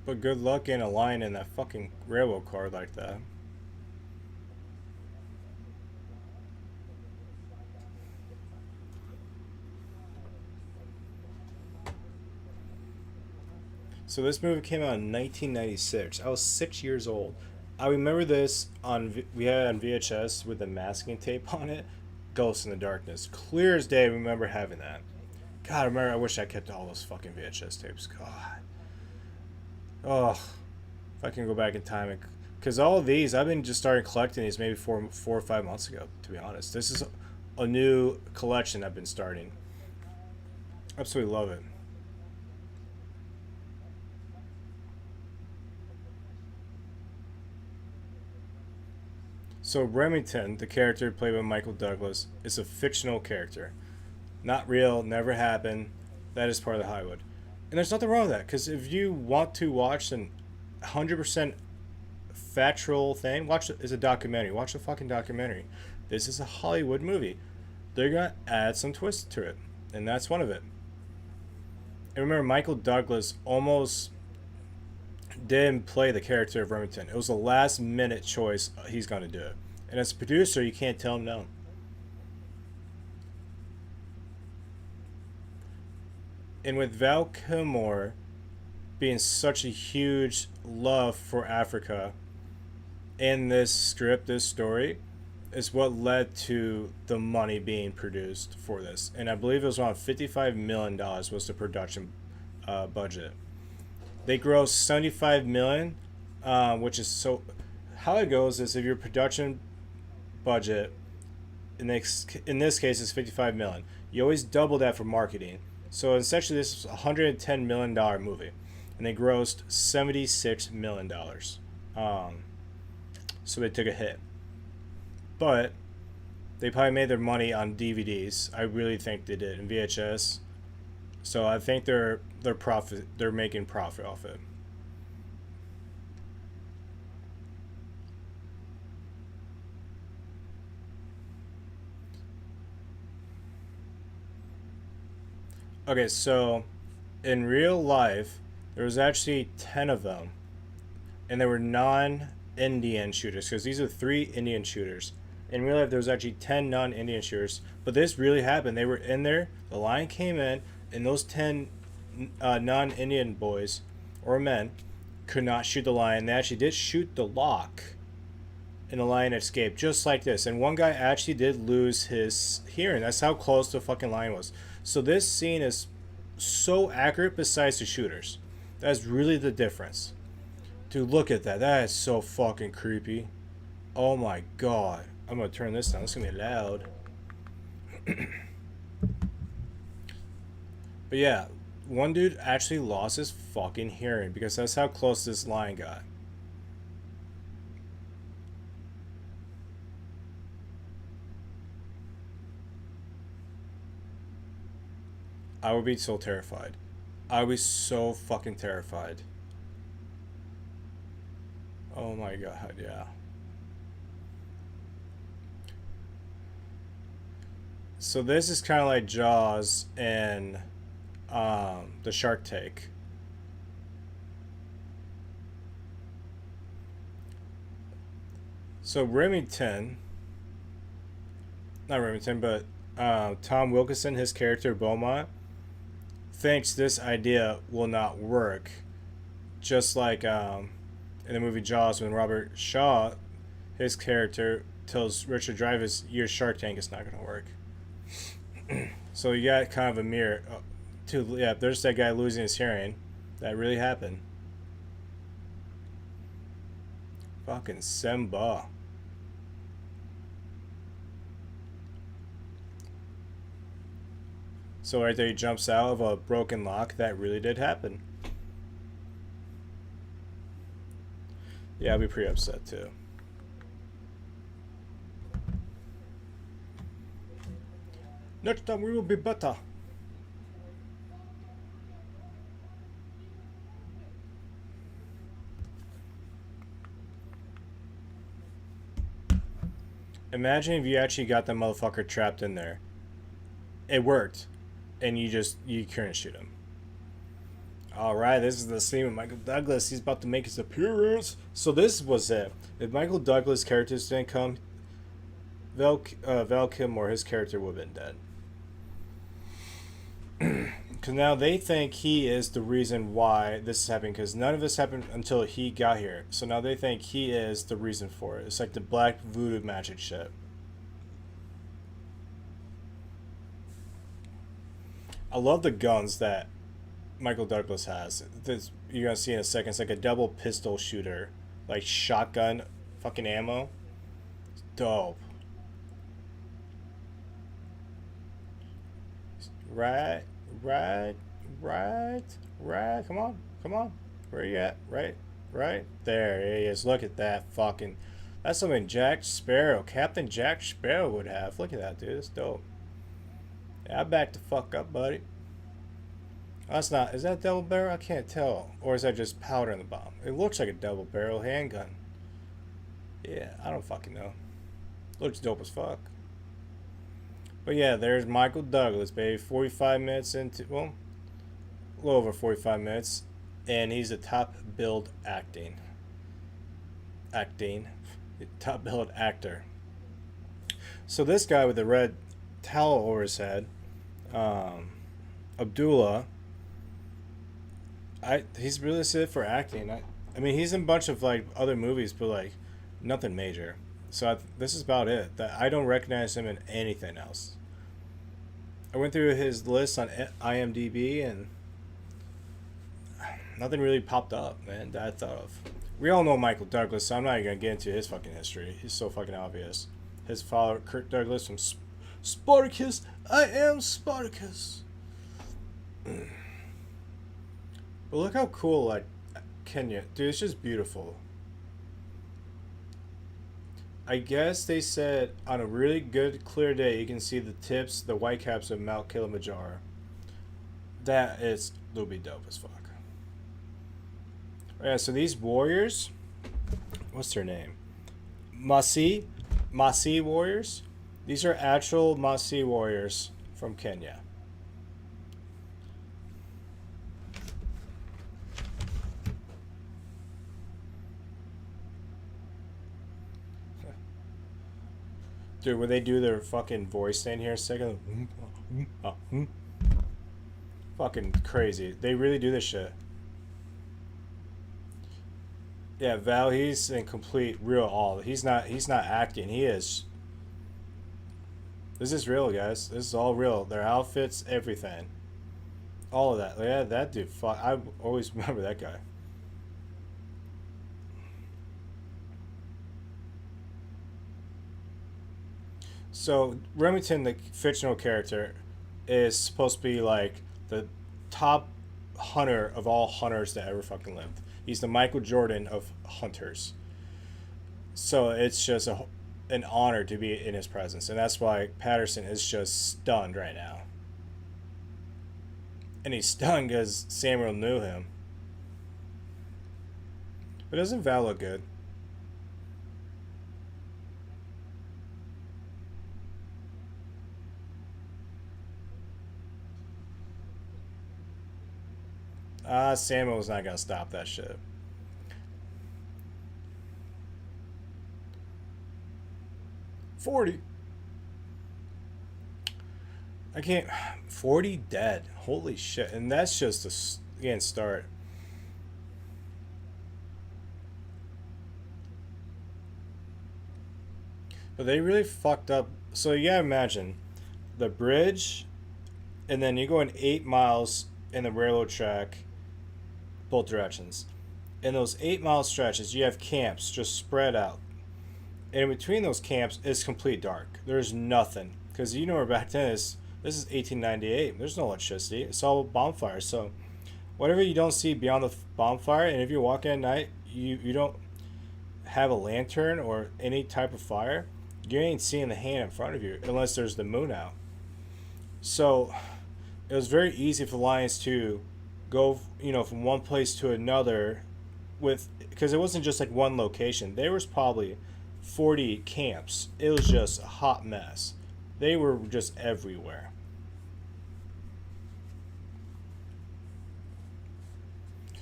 But good luck in a line in that fucking railroad car like that. So this movie came out in 1996. I was 6 years old. I remember this we had it on VHS with the masking tape on it. Ghost in the Darkness. Clear as day, I remember having that. God, I remember. I wish I kept all those fucking VHS tapes. God. Oh, if I can go back in time, because all of these, I've been just starting collecting these maybe four or 5 months ago. To be honest, this is a new collection I've been starting. Absolutely love it. So Remington, the character played by Michael Douglas, is a fictional character. Not real, never happened. That is part of the Hollywood. And there's nothing wrong with that, because if you want to watch an 100% factual thing, watch it as a documentary. Watch a fucking documentary. This is a Hollywood movie. They're going to add some twist to it, and that's one of it. And remember, Michael Douglas almost didn't play the character of Remington. It was a last minute choice. He's going to do it. And as a producer, you can't tell him no. And with Val Kilmer being such a huge love for Africa in this script, this story, is what led to the money being produced for this. And I believe it was around $55 million was the production budget. They grossed $75 million, which is so. How it goes is if your production budget, in this case, is $55 million, you always double that for marketing. So essentially, this is a $110 million movie, and they grossed $76 million. So they took a hit, but they probably made their money on DVDs. I really think they did, in VHS. So I think they're making profit off it. Okay, so in real life, there was actually 10 of them, and they were non-Indian shooters because these are 3 Indian shooters. In real life, there was actually 10 non-Indian shooters, but this really happened. They were in there. The line came in, and those 10 non-Indian boys or men could not shoot the lion. They actually did shoot the lock, and the lion escaped just like this. And one guy actually did lose his hearing. That's how close the fucking lion was. So this scene is so accurate. Besides the shooters, that's really the difference. Dude, look at that. That is so fucking creepy. Oh my god. I'm gonna turn this down. It's gonna be loud. But yeah, one dude actually lost his fucking hearing because that's how close this lion got. I would be so terrified. I would be so fucking terrified. Oh my god, yeah. So this is kind of like Jaws and the Shark Tank. So not Remington, but Tom Wilkinson, his character Beaumont, thinks this idea will not work. Just like in the movie Jaws, when Robert Shaw, his character, tells Richard Dreyfuss, your Shark Tank is not going to work. So you got kind of a mirror. Yeah, there's that guy losing his hearing. That really happened. Fucking Simba. So right there he jumps out of a broken lock. That really did happen. Yeah, I'd be pretty upset too. Next time we will be better. Imagine if you actually got that motherfucker trapped in there. It worked. And you couldn't shoot him. Alright, this is the scene with Michael Douglas. He's about to make his appearance. So this was it. If Michael Douglas' characters didn't come, Val Kilmer, his character, would have been dead. Because now they think he is the reason why this is happening. Because none of this happened until he got here. So now they think he is the reason for it. It's like the black voodoo magic shit. I love the guns that Michael Douglas has. This, you're going to see in a second. It's like a double pistol shooter. Like shotgun fucking ammo. It's dope. Right. Come on. Where you at? Right. There he is. Look at that fucking... That's something Jack Sparrow, Captain Jack Sparrow would have. Look at that, dude. It's dope. Yeah, I backed the fuck up, buddy. That's not... Is that double barrel? I can't tell. Or is that just powder in the bottom? It looks like a double barrel handgun. Yeah, I don't fucking know. Looks dope as fuck. But yeah, there's Michael Douglas, baby. 45 minutes into... Well, a little over 45 minutes. And he's a top billed top billed actor. So this guy with the red towel over his head, Abdullah, he's really set for acting. I mean, he's in a bunch of like other movies, but like nothing major. So this is about it. That I don't recognize him in anything else. I went through his list on IMDb and nothing really popped up, man, that I thought of. We all know Michael Douglas, so I'm not even gonna get into his fucking history. He's so fucking obvious. His father, Kirk Douglas from Spartacus. I am Spartacus. But look how cool, like, Kenya. Dude, it's just beautiful. I guess they said on a really good, clear day, you can see the tips, the white caps of Mount Kilimanjaro. That is, it'll be dope as fuck. Yeah, so these warriors, what's their name? Maasai warriors. These are actual Maasai warriors from Kenya. Dude, when they do their fucking voice thing here a second, fucking crazy. They really do this shit. Yeah, Val, he's in complete real awe. He's not acting. He is. This is real, guys. This is all real. Their outfits, everything. All of that. Yeah, that dude, fuck. I always remember that guy. So, Remington, the fictional character, is supposed to be like the top hunter of all hunters that ever fucking lived. He's the Michael Jordan of hunters. So it's just an honor to be in his presence. And that's why Patterson is just stunned right now. And he's stunned because Samuel knew him. But doesn't Val look good? Samuel's not gonna stop that shit. $40. I can't. 40 dead. Holy shit! And that's just a again start. But they really fucked up. So you gotta imagine the bridge, and then you go in 8 miles in the railroad track, both directions. In those 8 mile stretches, you have camps just spread out. And in between those camps, it's complete dark. There's nothing. Because you know, back then, this is 1898. There's no electricity. It's all bonfires. So whatever you don't see beyond the bonfire, and if you're walking at night, you don't have a lantern or any type of fire, you ain't seeing the hand in front of you unless there's the moon out. So it was very easy for the Lions to go, from one place to another because it wasn't just like one location. There was probably 40 camps. It was just a hot mess. They were just everywhere.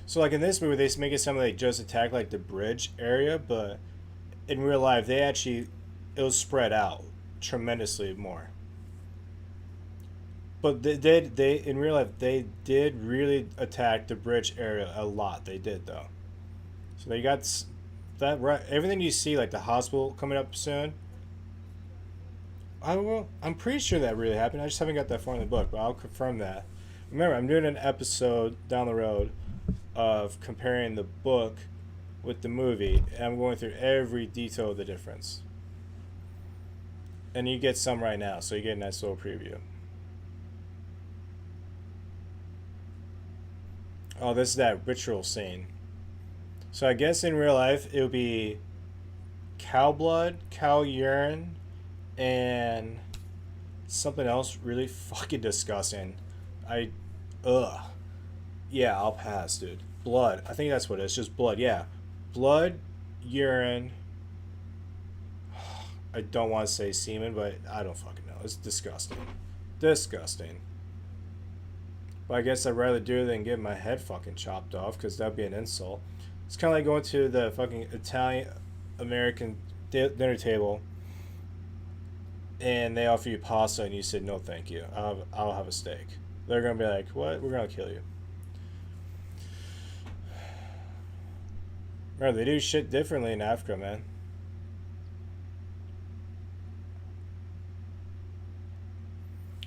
So like in this movie, they make it sound like they just attacked like the bridge area, but in real life, it was spread out tremendously more. But they in real life, they did really attack the bridge area a lot. They did though. So they got that right. Everything you see, like the hospital coming up soon. I'm pretty sure that really happened. I just haven't got that far in the book, but I'll confirm that. Remember, I'm doing an episode down the road of comparing the book with the movie, and I'm going through every detail of the difference. And you get some right now, so you get a nice little preview. Oh, this is that ritual scene. So I guess in real life, it would be cow blood, cow urine, and something else really fucking disgusting. Yeah, I'll pass, dude. Blood. I think that's what it is. Just blood. Yeah. Blood, urine. I don't want to say semen, but I don't fucking know. It's disgusting. Disgusting. But I guess I'd rather do it than get my head fucking chopped off, because that'd be an insult. It's kind of like going to the fucking Italian American dinner table and they offer you pasta and you said no thank you, I'll have a steak. They're gonna be like, what? We're gonna kill you. Remember, they do shit differently in Africa, man.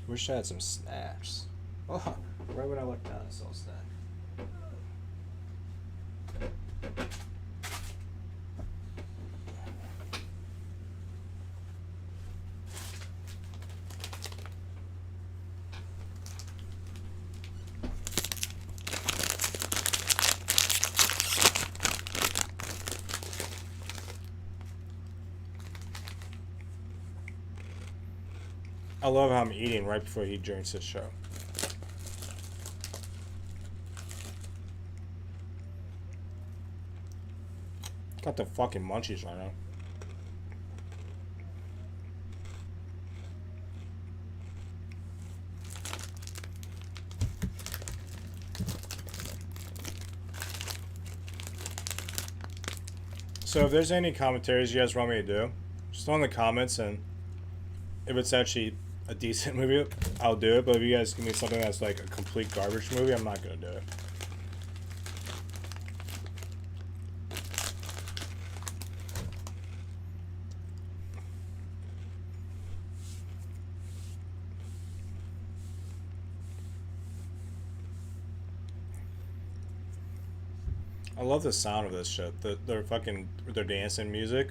Wish I had some snacks. Oh, right when I looked down, I saw a snack. I love how I'm eating right before he drinks his show. Got the fucking munchies right now. So if there's any commentaries you guys want me to do, just throw in the comments and if it's actually a decent movie, I'll do it. But if you guys give me something that's like a complete garbage movie, I'm not gonna do it. I love the sound of this shit. Their dancing music.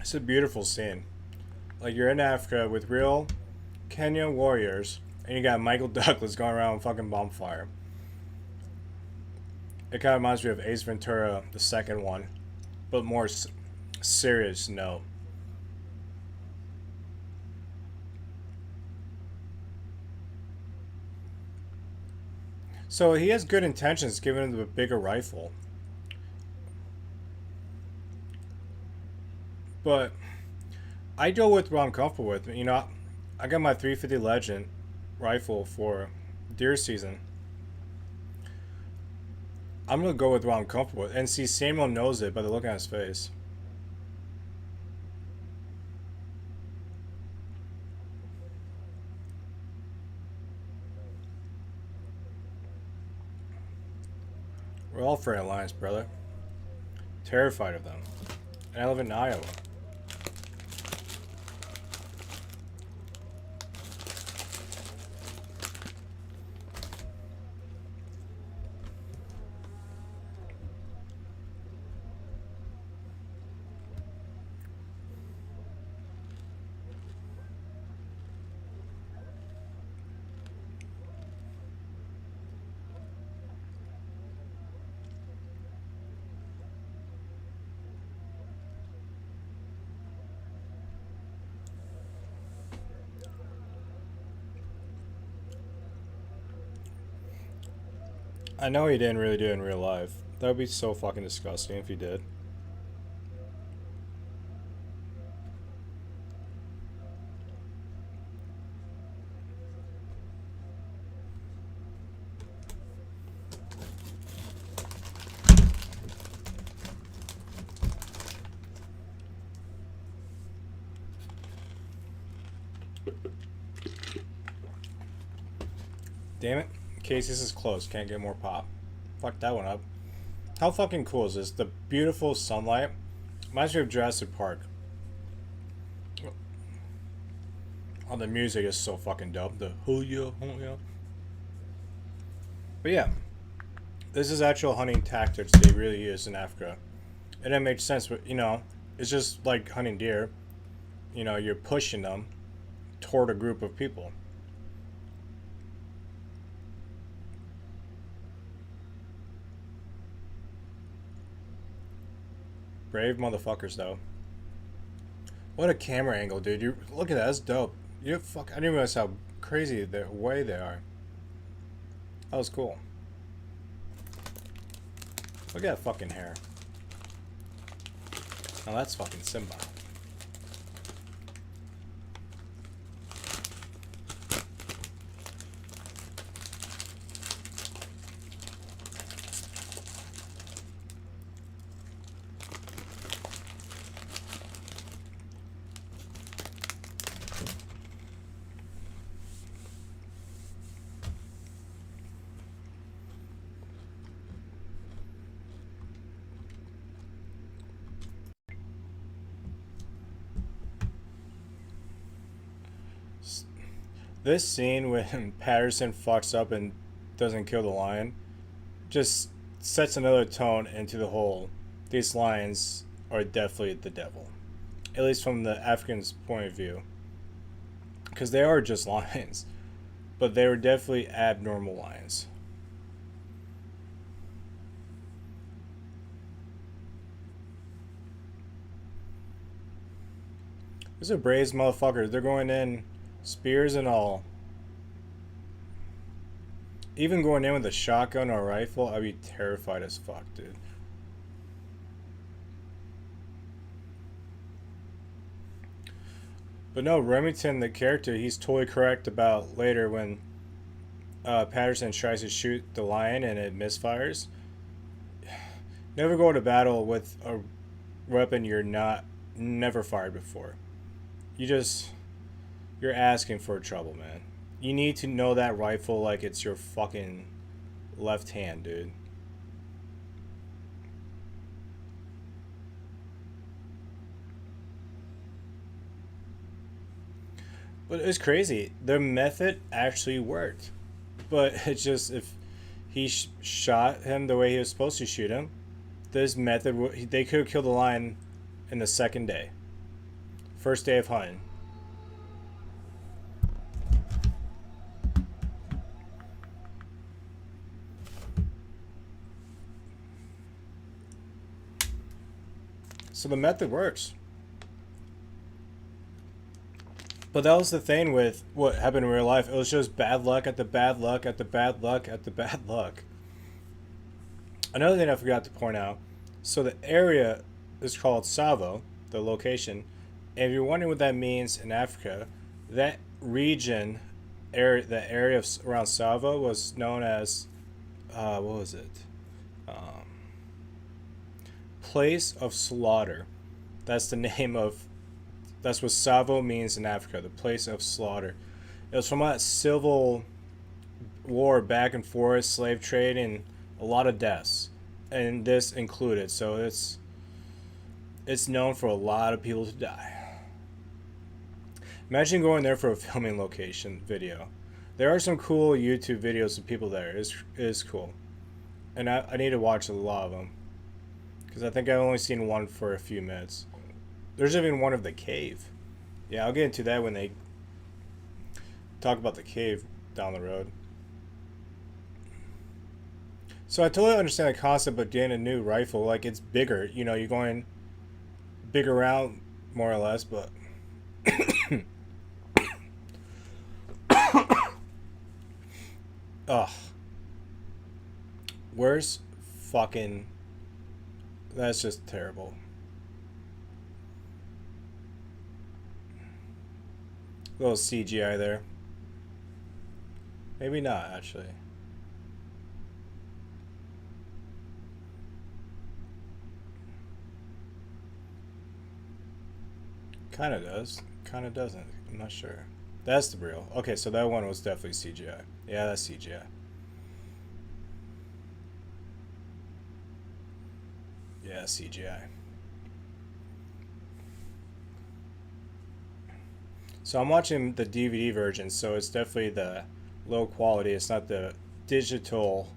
It's a beautiful scene. Like, you're in Africa with real Kenyan warriors, and you got Michael Douglas going around fucking bonfire. It kind of reminds me of Ace Ventura, the second one, but more serious note. So he has good intentions, giving him the bigger rifle. But I go with what I'm comfortable with. You know, I got my 350 Legend rifle for deer season. I'm gonna go with what I'm comfortable with. And see, Samuel knows it by the look on his face. We're all afraid of lions, brother. Terrified of them. And I live in Iowa. I know he didn't really do it in real life. That would be so fucking disgusting if he did. Damn it. Case, this is close. Can't get more pop. Fuck that one up. How fucking cool is this? The beautiful sunlight. Reminds me of Jurassic Park. Oh, the music is so fucking dope. The hoo-ya, hoo-ya. But yeah. This is actual hunting tactics they really use in Africa. And it makes sense, but, you know, it's just like hunting deer. You know, you're pushing them toward a group of people. Brave motherfuckers, though. What a camera angle, dude. You look at that. That's dope. You fuck. I didn't realize how crazy the way they are. That was cool. Look at that fucking hair. Now that's fucking Simba. This scene when Patterson fucks up and doesn't kill the lion just sets another tone into the whole. These lions are definitely the devil. At least from the African's point of view. Because they are just lions. But they were definitely abnormal lions. These are brave motherfuckers. They're going in spears and all. Even going in with a shotgun or a rifle, I'd be terrified as fuck, dude. But no, Remington, the character, he's totally correct about later when Patterson tries to shoot the lion and it misfires. Never go to battle with a weapon never fired before. You're asking for trouble, man. You need to know that rifle like it's your fucking left hand, dude. But it's crazy. Their method actually worked. But it's just if he shot him the way he was supposed to shoot him, this method, they could have killed the lion in the second day. First day of hunting. So the method works. But that was the thing with what happened in real life. It was just bad luck at the bad luck at the bad luck at the bad luck. Another thing I forgot to point out. So the area is called Savo, the location. And if you're wondering what that means in Africa, that region, the area around Savo was known as, what was it? Place of Slaughter. That's the name of, that's what Savo means in Africa, the place of slaughter. It was from that civil war back and forth, slave trade, and a lot of deaths. And this included. So it's known for a lot of people to die. Imagine going there for a filming location video. There are some cool YouTube videos of people there. It is cool. And I need to watch a lot of them. Because I think I've only seen one for a few minutes. There's even one of the cave. Yeah, I'll get into that when they talk about the cave down the road. So I totally understand the concept of getting a new rifle. Like, it's bigger. You know, you're going big around, more or less, but... Ugh. Where's fucking... That's just terrible. A little CGI there. Maybe not, actually. Kind of does. Kind of doesn't. I'm not sure. That's the real. Okay, so that one was definitely CGI. Yeah, that's CGI. Yeah, CGI. So I'm watching the DVD version, so it's definitely the low quality. It's not the digital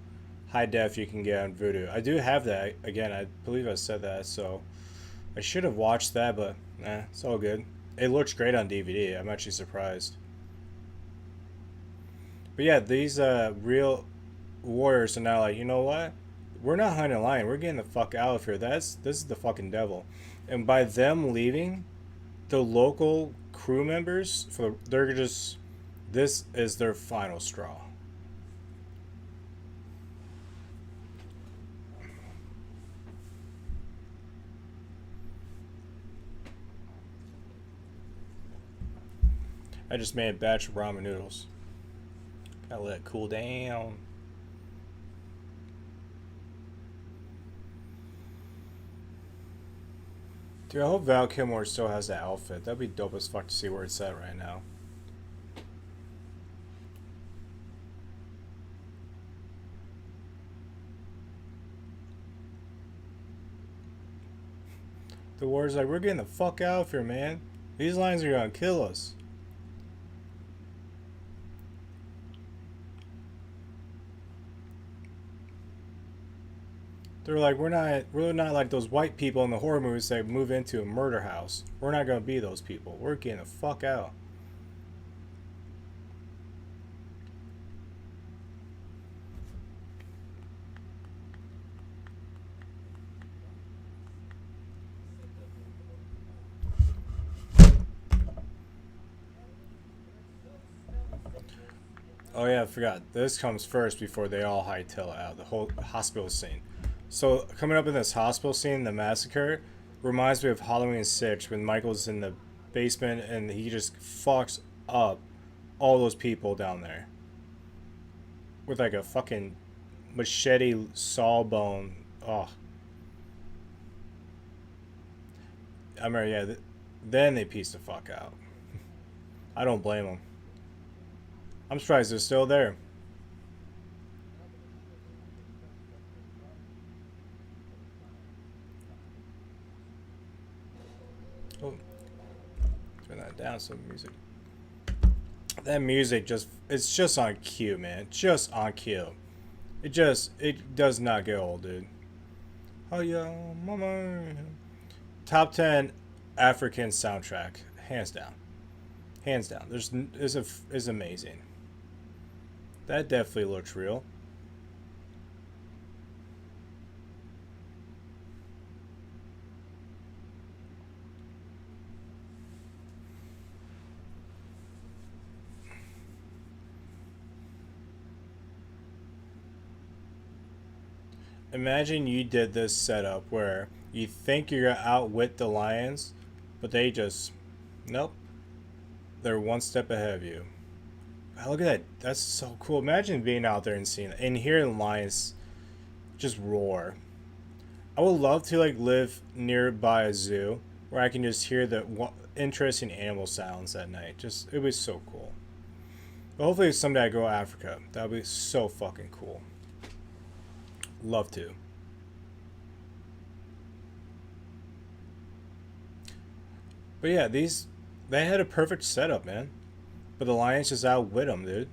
high def you can get on Vudu. I do have that. Again, I believe I said that, so I should have watched that, but nah, it's all good. It looks great on DVD. I'm actually surprised. But yeah, these real warriors are now like, you know what? We're not hunting a lion. We're getting the fuck out of here. This is the fucking devil. And by them leaving, the local crew members, they're just, this is their final straw. I just made a batch of ramen noodles. Gotta let it cool down. Dude, I hope Val Kilmer still has that outfit. That'd be dope as fuck to see where it's at right now. The war's like, we're getting the fuck out of here, man. These lions are gonna kill us. They're like, we're not like those white people in the horror movies that move into a murder house. We're not gonna be those people. We're getting the fuck out. Oh yeah, I forgot. This comes first before they all hightail out the whole hospital scene. So coming up in this hospital scene, the massacre reminds me of Halloween 6 when Michael's in the basement and he just fucks up all those people down there with like a fucking machete sawbone. Oh, I remember. Yeah, then they piece the fuck out. I don't blame them. I'm surprised they're still there. Oh, turn that down some music. That music it's just on cue, man. Just on cue. It does not get old, dude. Oh yeah, mama. Top 10 African soundtrack, hands down. Hands down. Is amazing. That definitely looks real. Imagine you did this setup where you think you're gonna outwit the lions, but they just, nope, they're one step ahead of you. Oh, look at that. That's so cool. Imagine being out there and seeing and hearing lions just roar. I would love to like live nearby a zoo where I can just hear the interesting animal sounds at night. Just it was so cool. But hopefully someday I go to Africa. That would be so fucking cool. Love to. But yeah, they had a perfect setup, man. But the lions just outwit them, dude.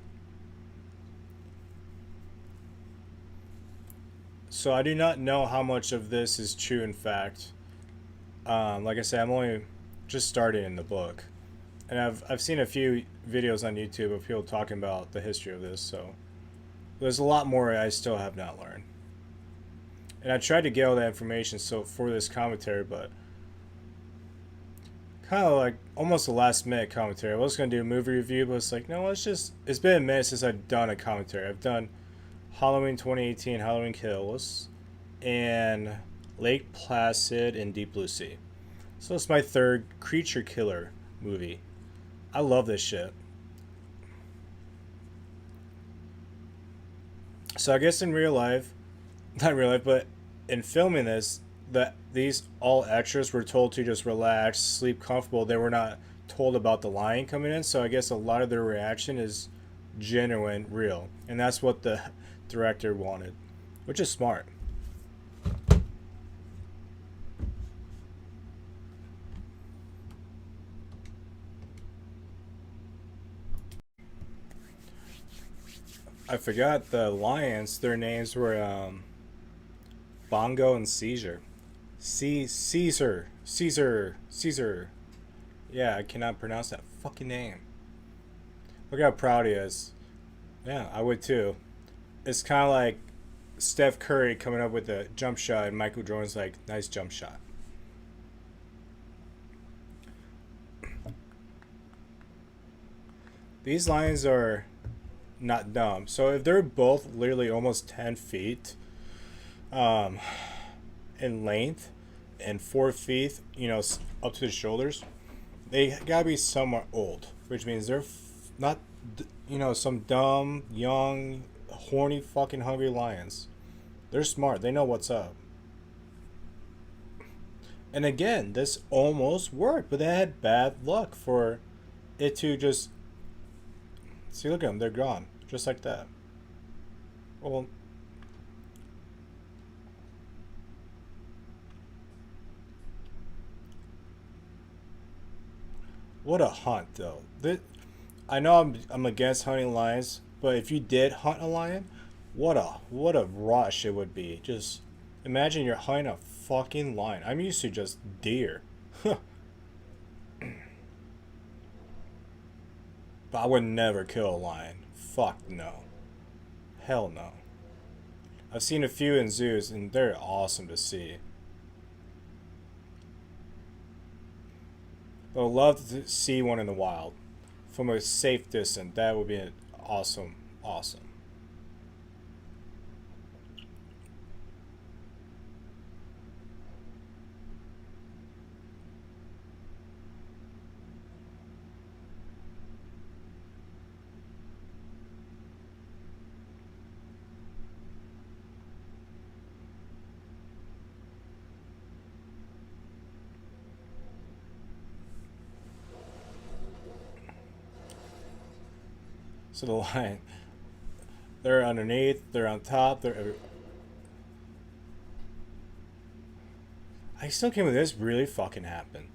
So I do not know how much of this is true in fact. Like I said, I'm only just starting in the book. And I've seen a few videos on YouTube of people talking about the history of this, so there's a lot more I still have not learned. And I tried to get all that information for this commentary, but kind of like almost a last minute commentary. I was going to do a movie review, but it's like, no, it's been a minute since I've done a commentary. I've done Halloween 2018, Halloween Kills, and Lake Placid and Deep Blue Sea. So it's my third creature killer movie. I love this shit. So I guess in real life, not real life, but in filming this, these all extras were told to just relax, sleep comfortable. They were not told about the lion coming in, so I guess a lot of their reaction is genuine, real, and that's what the director wanted, which is smart. I forgot the lions. Their names were Bongo and Caesar. Caesar. Yeah, I cannot pronounce that fucking name. Look how proud he is. Yeah, I would too. It's kind of like Steph Curry coming up with a jump shot, and Michael Jordan's like, nice jump shot. These lions are not dumb. So if they're both literally almost 10 feet in length and 4 feet, up to the shoulders, they gotta be somewhat old, which means they're not, some dumb, young, horny, fucking hungry lions. They're smart. They know what's up. And again, this almost worked, but they had bad luck for it to just... See, look at them. They're gone. Just like that. Well... What a hunt, though. I know I'm against hunting lions, but if you did hunt a lion, what a rush it would be. Just imagine you're hunting a fucking lion. I'm used to just deer. But I would never kill a lion. Fuck no. Hell no. I've seen a few in zoos and they're awesome to see. But I'd love to see one in the wild. From a safe distance. That would be an awesome awesome. So the line, they're underneath, they're on top, I still can't believe this really fucking happened.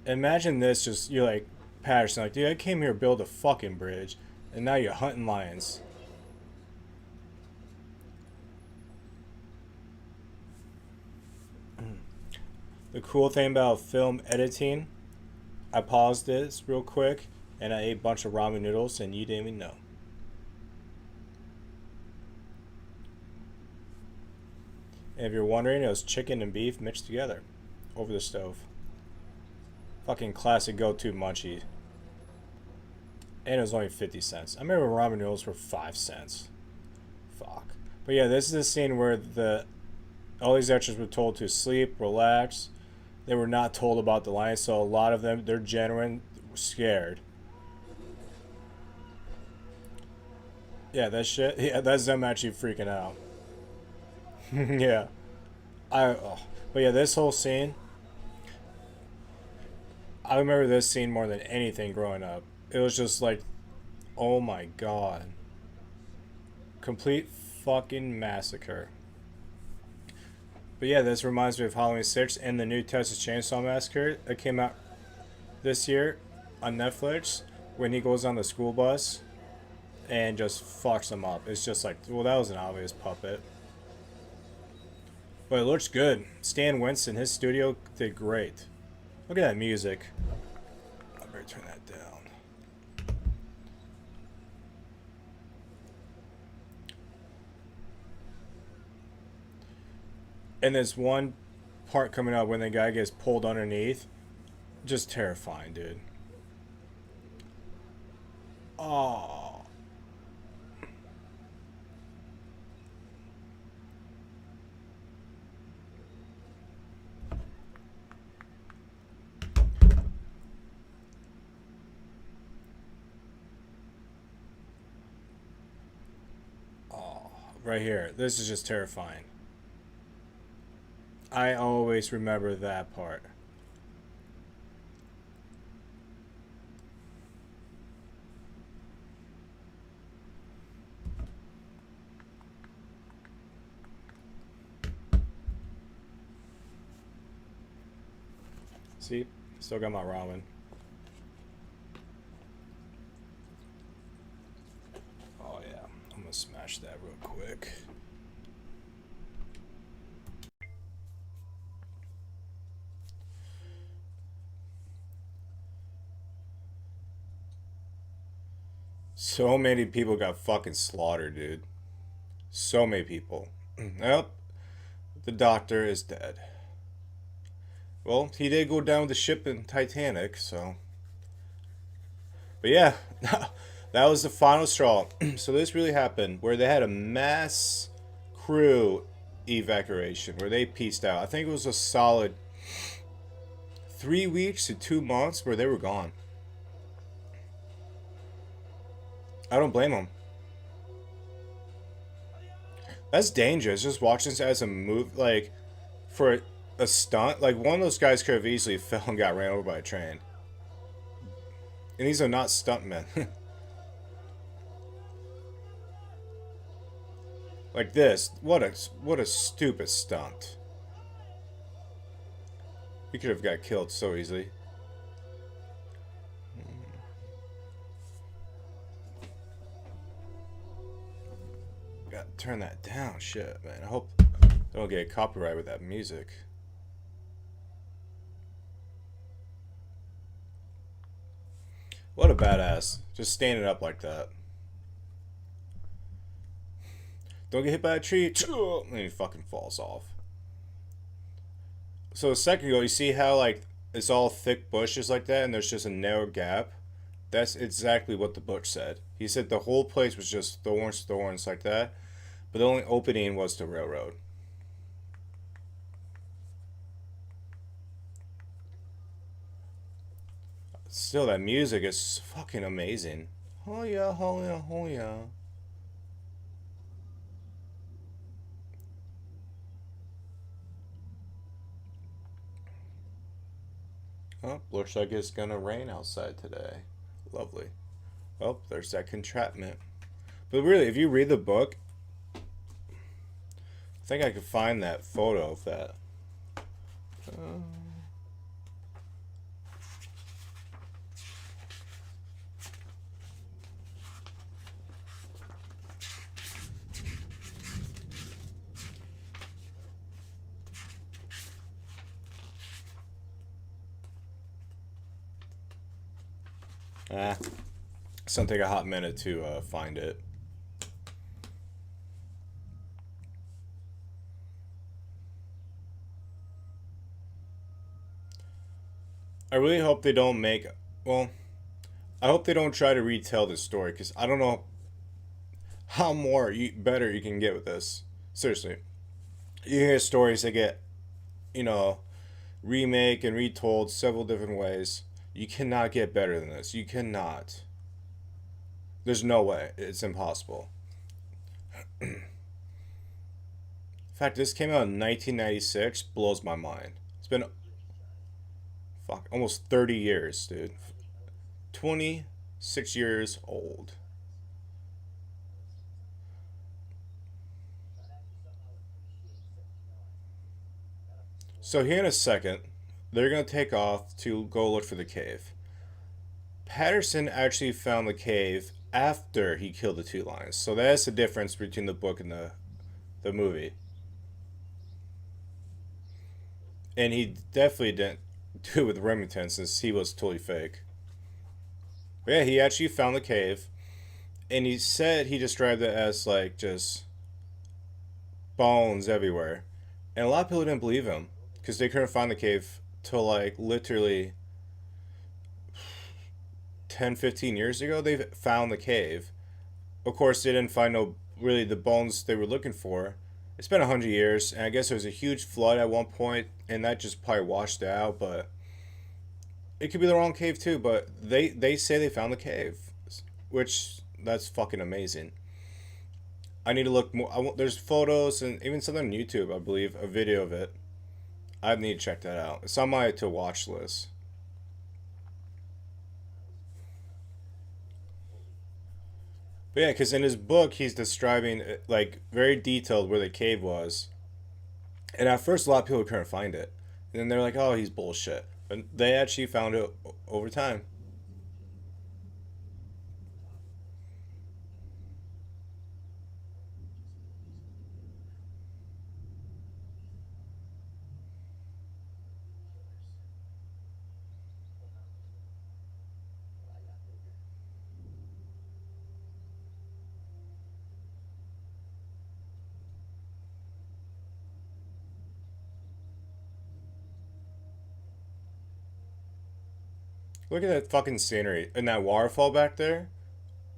Imagine this, just, you're like, Patterson, like, dude, I came here to build a fucking bridge, and now you're hunting lions. The cool thing about film editing, I paused this real quick, and I ate a bunch of ramen noodles, and you didn't even know. And if you're wondering, it was chicken and beef mixed together over the stove. Fucking classic go-to munchie. And it was only 50 cents. I remember ramen noodles were 5 cents. Fuck. But yeah, this is the scene where all these extras were told to sleep, relax. They were not told about the lions, so a lot of them, they're genuine scared. Yeah, that shit. Yeah, that's them actually freaking out. Yeah. But yeah, this whole scene, I remember this scene more than anything growing up. It was just like, oh my god. Complete fucking massacre. But yeah, this reminds me of Halloween 6 and the new Texas Chainsaw Massacre that came out this year on Netflix, when he goes on the school bus and just fucks them up. It's just like, well, that was an obvious puppet. But it looks good. Stan Winston, his studio did great. Look at that music. I better turn that down. And there's one part coming up when the guy gets pulled underneath. Just terrifying, dude. Oh. Right here. This is just terrifying. I always remember that part. See? Still got my ramen. Oh yeah. I'm gonna smash that real quick. So many people got fucking slaughtered, dude. So many people. Well, the doctor is dead. Well, he did go down with the ship in Titanic, so. But yeah, that was the final straw. So this really happened, where they had a mass crew evacuation, where they pieced out. I think it was a solid 3 weeks to 2 months where they were gone. I don't blame them. That's dangerous. Just watching this as a move, like, for a stunt. Like, one of those guys could have easily fell and got ran over by a train. And these are not stuntmen. Like this. What a stupid stunt. He could have got killed so easily. Gotta turn that down. Shit, man. I hope I don't get copyright with that music. What a badass. Just standing up like that. Don't get hit by a tree. And he fucking falls off. So a second ago, you see how, like, it's all thick bushes like that and there's just a narrow gap? That's exactly what the book said. He said the whole place was just thorns, thorns like that, but the only opening was the railroad. Still, that music is fucking amazing. Oh yeah, oh yeah, oh yeah. Oh, looks like it's gonna rain outside today. Lovely. Oh, there's that contraptment. But really, if you read the book, I think I could find that photo of that. Uh, ah, it's gonna take a hot minute to find it. I really hope they don't make. Well, I hope they don't try to retell this story because I don't know how better you can get with this. Seriously, you hear stories that get, you know, remake and retold several different ways. You cannot get better than this. You cannot. There's no way. It's impossible. In fact, this came out in 1996. Blows my mind. It's been fuck almost 30 years, dude. 26 years old. So here in a second, they're gonna take off to go look for the cave. Patterson actually found the cave after he killed the two lions. So that's the difference between the book and the movie. And he definitely didn't do it with Remington since he was totally fake. But yeah, he actually found the cave. And he said he described it as like just bones everywhere. And a lot of people didn't believe him because they couldn't find the cave till like literally 10, 15 years ago. They found the cave. Of course, they didn't find no really the bones they were looking for. It's been 100 years, and I guess there was a huge flood at one point, and that just probably washed it out. But it could be the wrong cave too. But they say they found the cave, which that's fucking amazing. I need to look more. There's photos and even something on YouTube, I believe, a video of it. I need to check that out. It's on my to watch list. But yeah, because in his book, he's describing like very detailed where the cave was. And at first, a lot of people couldn't find it. And then they're like, oh, he's bullshit. But they actually found it over time. Look at that fucking scenery. And that waterfall back there.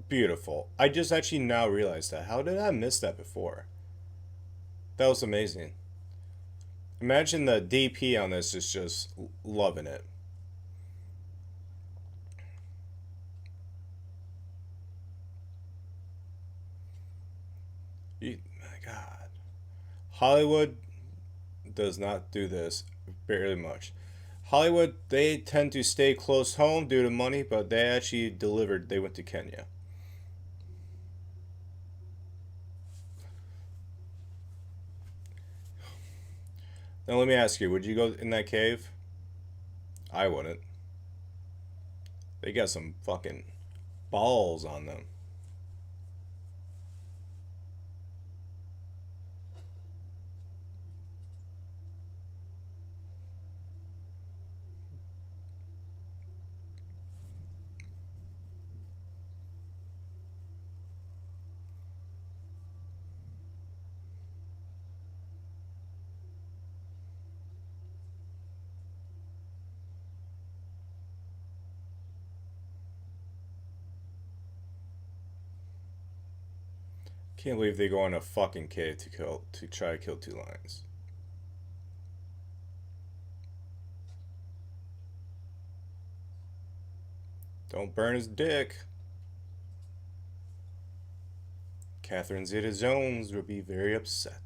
Beautiful. I just actually now realized that. How did I miss that before? That was amazing. Imagine the DP on this is just loving it. My God. Hollywood does not do this very much. Hollywood, they tend to stay close home due to money, but they actually delivered. They went to Kenya. Now let me ask you, would you go in that cave? I wouldn't. They got some fucking balls on them. Can't believe they go in a fucking cave to try to kill 2 lions. Don't burn his dick. Catherine Zeta-Jones will be very upset.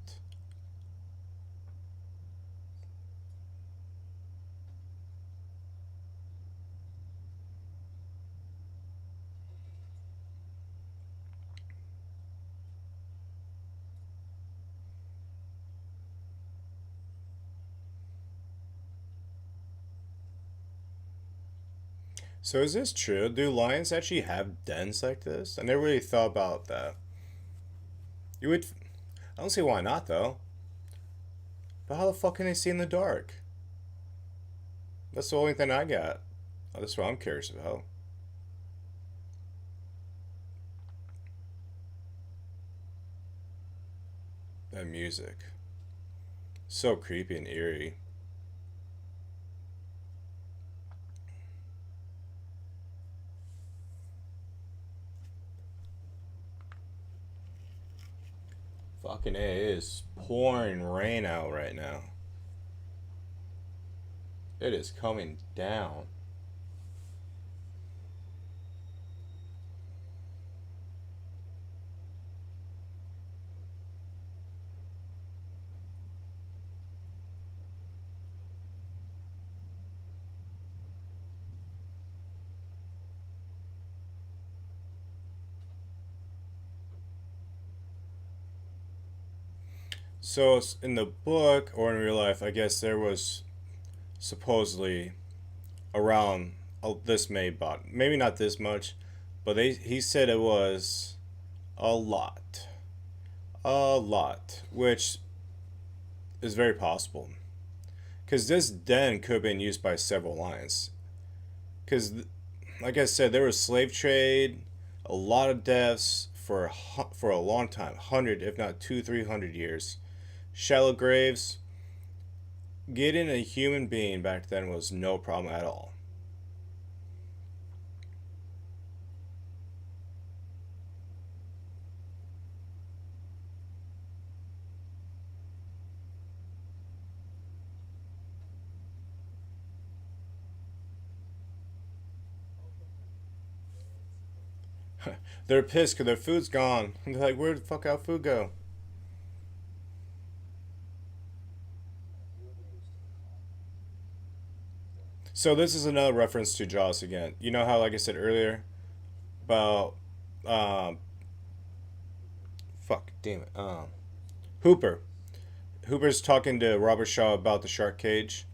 So is this true? Do lions actually have dens like this? I never really thought about that. You would... I don't see why not, though. But how the fuck can they see in the dark? That's the only thing I got. Oh, that's what I'm curious about. That music. So creepy and eerie. Fucking A, it is pouring rain out right now. It is coming down. So in the book or in real life, I guess there was supposedly around this many bought. Maybe not this much, but he said it was a lot. A lot, which is very possible. Because this den could have been used by several lions. Because, like I said, there was slave trade, a lot of deaths for a long time, 100, if not 200-300 years. Shallow graves. Getting a human being back then was no problem at all. They're pissed because their food's gone. They're like, where the fuck our food go? So this is another reference to Jaws again. You know how, like I said earlier, about um, fuck, damn it, Hooper. Hooper's talking to Robert Shaw about the shark cage,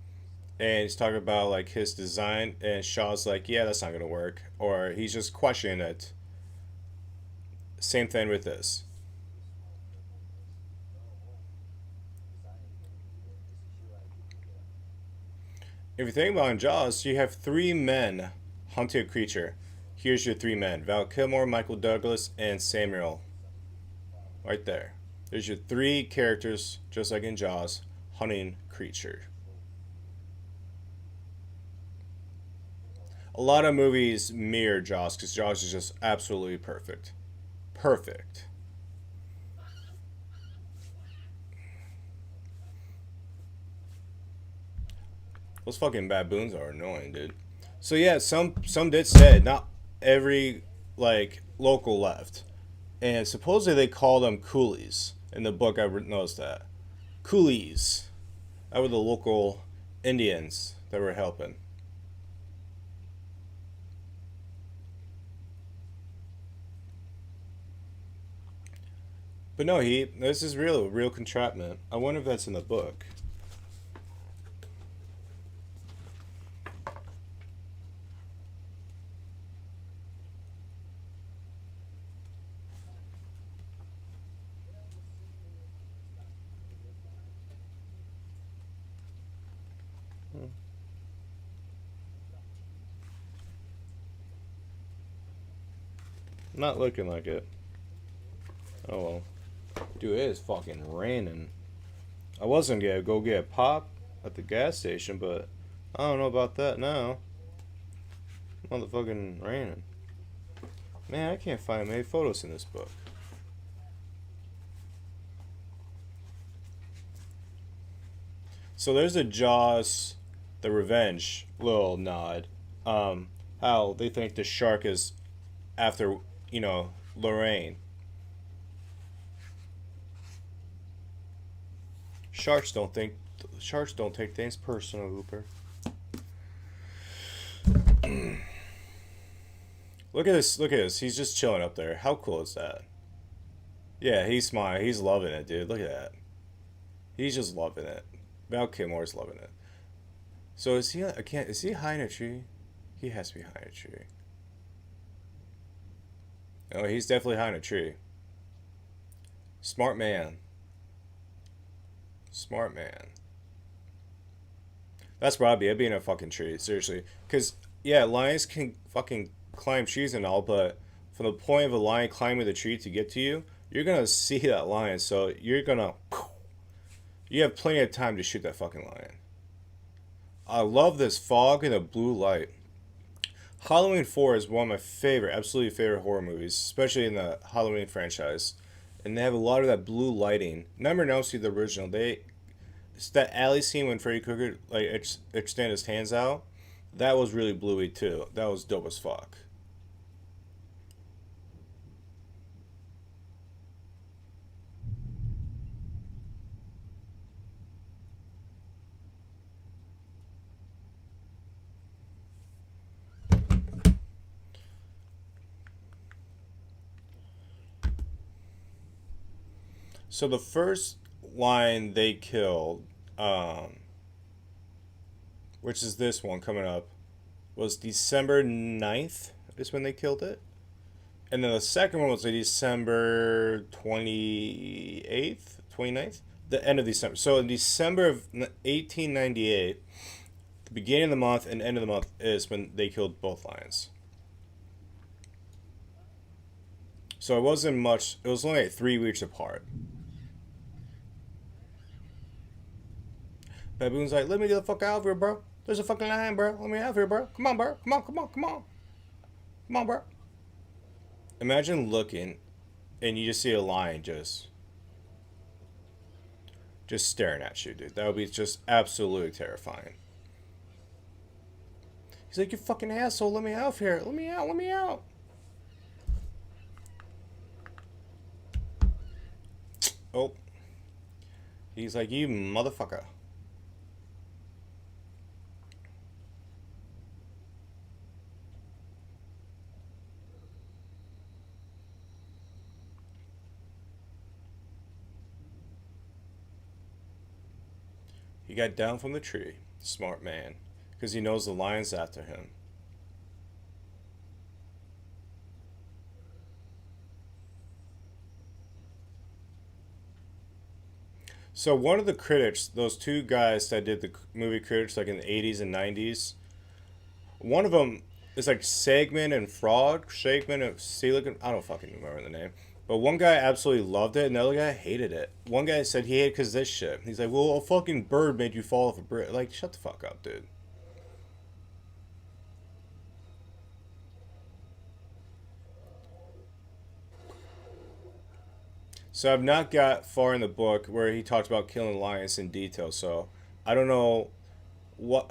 and he's talking about like his design, and Shaw's like, yeah, that's not gonna work, or he's just questioning it. Same thing with this. If you think about in Jaws, you have 3 men hunting a creature. Here's your 3 men: Val Kilmer, Michael Douglas, and Samuel. Right there. There's your 3 characters, just like in Jaws, hunting creature. A lot of movies mirror Jaws because Jaws is just absolutely perfect. Perfect. Those fucking baboons are annoying, dude. So yeah, some did say not every like local left, and supposedly they call them coolies. In the book, I noticed that coolies. That were the local Indians that were helping. But no, this is real contraption. I wonder if that's in the book. Not looking like it. Oh well. Dude, it is fucking raining. I wasn't gonna go get a pop at the gas station, but I don't know about that now. Motherfucking raining. Man, I can't find many photos in this book. So there's a Jaws, the Revenge little nod. How they think the shark is after, you know, Lorraine. Sharks don't take things personal, Hooper. Look at this. Look at this. He's just chilling up there. How cool is that? Yeah, he's smiling. He's loving it, dude. Look at that. He's just loving it. Val Kilmer's loving it. So is he? I can't. Is he high in a tree? He has to be high in a tree. Oh, he's definitely high in a tree. Smart man. Smart man. That's what I'd be. I'd be in a fucking tree, seriously. Because, yeah, lions can fucking climb trees and all, but from the point of a lion climbing the tree to get to you, you're gonna see that lion, so you're gonna... You have plenty of time to shoot that fucking lion. I love this fog and the blue light. Halloween 4 is one of my favorite, absolutely favorite horror movies, especially in the Halloween franchise. And they have a lot of that blue lighting. Nightmare on Elm Street, the original, it's that alley scene when Freddy Krueger like extend his hands out. That was really bluey too. That was dope as fuck. So the first line they killed, which is this one coming up, was December 9th is when they killed it. And then the second one was December 28th, 29th? The end of December. So in December of 1898, the beginning of the month and end of the month is when they killed both lions. So it wasn't much, it was only like 3 weeks apart. Baboon's like, let me get the fuck out of here, bro. There's a fucking lion, bro. Let me out of here, bro. Come on, bro. Come on, come on, come on. Come on, bro. Imagine looking and you just see a lion just staring at you, dude. That would be just absolutely terrifying. He's like, you fucking asshole. Let me out of here. Let me out. Let me out. Oh. He's like, you motherfucker. He got down from the tree. Smart man. Because he knows the lion's after him. So one of the critics, those two guys that did the movie critics like in the 80s and 90s, one of them is like Segman and Frog. Segman and Silicon. I don't fucking remember the name. But one guy absolutely loved it, and the other guy hated it. One guy said he hated it because this shit. He's like, well, a fucking bird made you fall off a bridge. Like, shut the fuck up, dude. So I've not got far in the book where he talks about killing lions in detail, so I don't know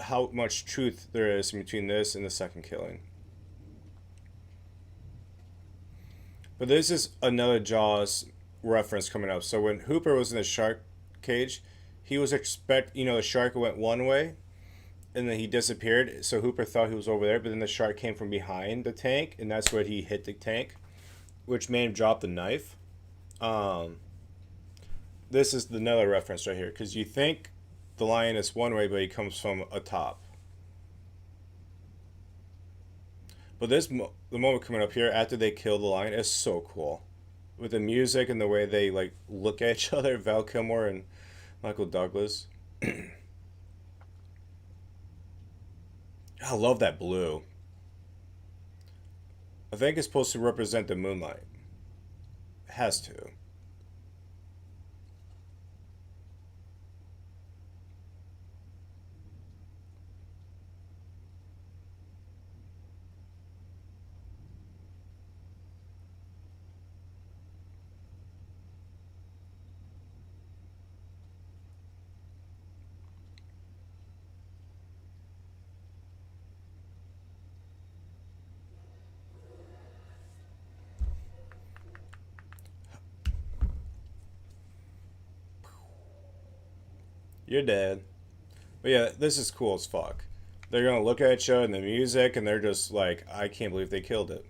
how much truth there is between this and the second killing. But this is another Jaws reference coming up. So when Hooper was in the shark cage, he was the shark went one way, and then he disappeared. So Hooper thought he was over there, but then the shark came from behind the tank, and that's where he hit the tank, which made him drop the knife. This is another reference right here, because you think the lion is one way, but he comes from atop. But the moment coming up here after they kill the lion is so cool, with the music and the way they like look at each other. Val Kilmer and Michael Douglas. I love that blue. I think it's supposed to represent the moonlight. It has to. You're dead. But yeah, this is cool as fuck. They're gonna look at you and the music, and they're just like, I can't believe they killed it.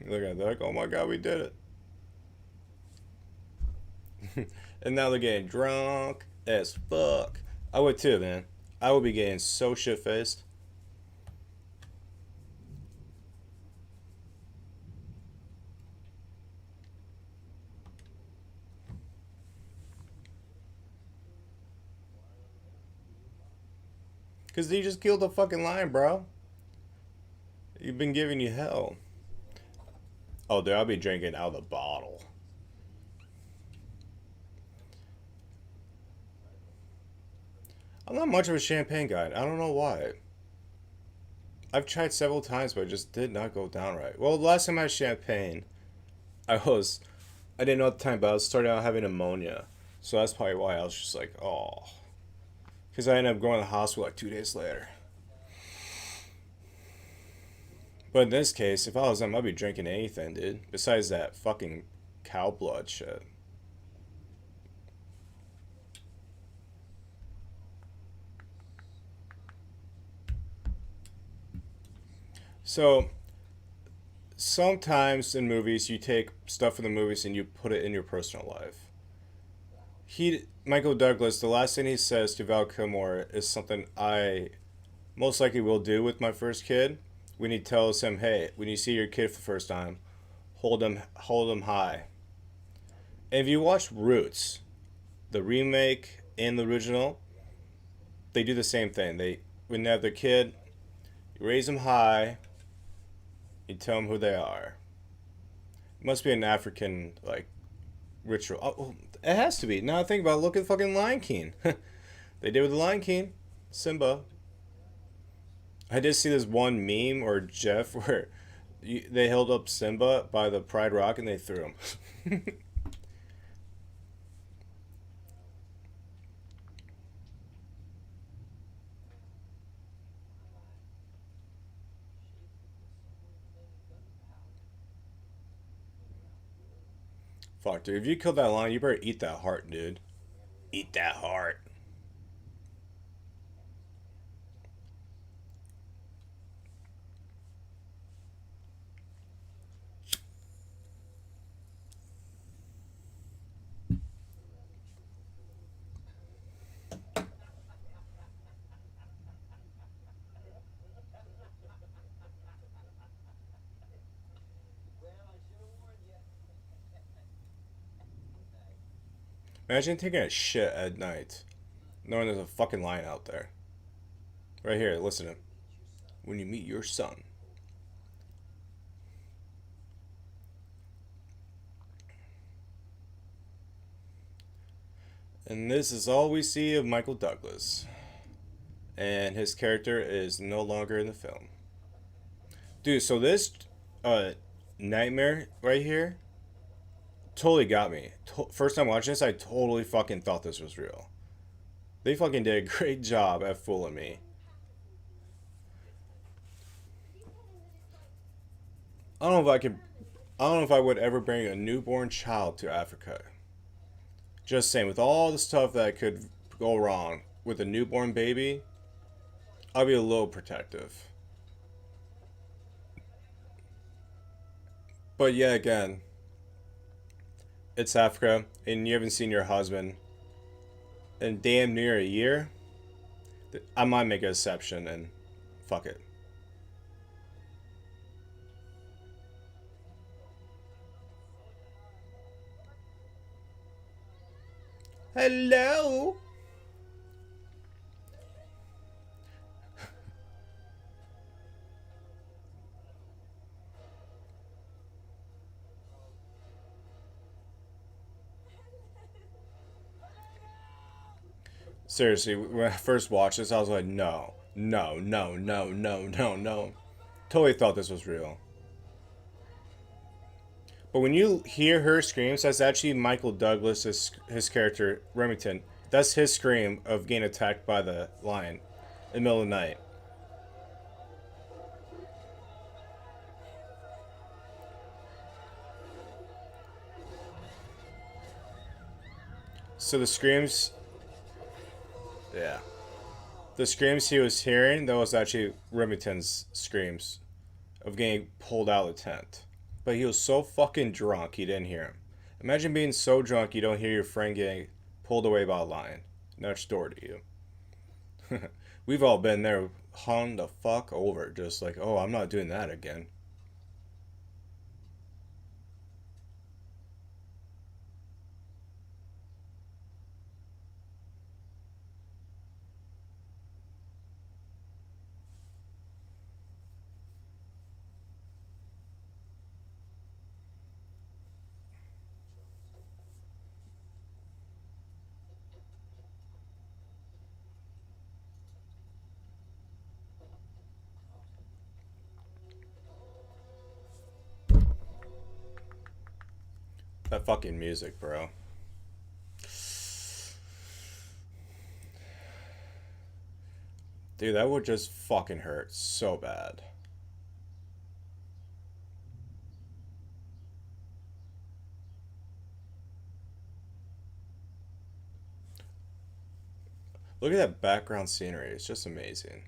Look at that, like, oh my god, we did it. And now they're getting drunk as fuck. I would too, man. I would be getting so shit faced. Because they just killed the fucking lion, bro. You've been giving you hell. Oh, dude, I'll be drinking out of the bottle. I'm not much of a champagne guy. I don't know why. I've tried several times, but it just did not go down right. Well, the last time I had champagne, I didn't know at the time, but I was starting out having pneumonia. So that's probably why I was just like, oh. Because I ended up going to the hospital like 2 days later. But in this case, if I was them, I'd be drinking anything, dude. Besides that fucking cow blood shit. So, sometimes in movies, you take stuff from the movies and you put it in your personal life. Michael Douglas, the last thing he says to Val Kilmer is something I most likely will do with my first kid. When he tells him, hey, when you see your kid for the first time, hold him high. And if you watch Roots, the remake and the original, they do the same thing. When they have their kid, you raise them high, you tell them who they are. It must be an African, like, ritual. Oh, it has to be. Now I think about it, look at fucking Lion King. They did with the Lion King. Simba. I did see this one meme or GIF where they held up Simba by the Pride Rock and they threw him. Fuck, dude. If you killed that lion, you better eat that heart, dude. Eat that heart. Imagine taking a shit at night, knowing there's a fucking lion out there. Right here, listen to him. When you meet your son. And this is all we see of Michael Douglas. And his character is no longer in the film. Dude, so this nightmare right here totally got me. First time watching this, I totally fucking thought this was real. They fucking did a great job at fooling me. I don't know if I would ever bring a newborn child to Africa. Just saying, with all the stuff that could go wrong with a newborn baby, I'll be a little protective. But yeah, again, it's Africa, and you haven't seen your husband in damn near a year. I might make an exception and fuck it. Hello? Seriously, when I first watched this, I was like, no, no, no, no, no, no, no. Totally thought this was real. But when you hear her screams, that's actually Michael Douglas, his character, Remington. That's his scream of getting attacked by the lion in the middle of the night. So the screams, yeah, the screams he was hearing, that was actually Remington's screams of getting pulled out of the tent. But he was so fucking drunk he didn't hear him. Imagine being so drunk you don't hear your friend getting pulled away by a lion next door to you. We've all been there, hung the fuck over, just like, oh, I'm not doing that again. That fucking music, bro. Dude, that would just fucking hurt so bad. Look at that background scenery. It's just amazing.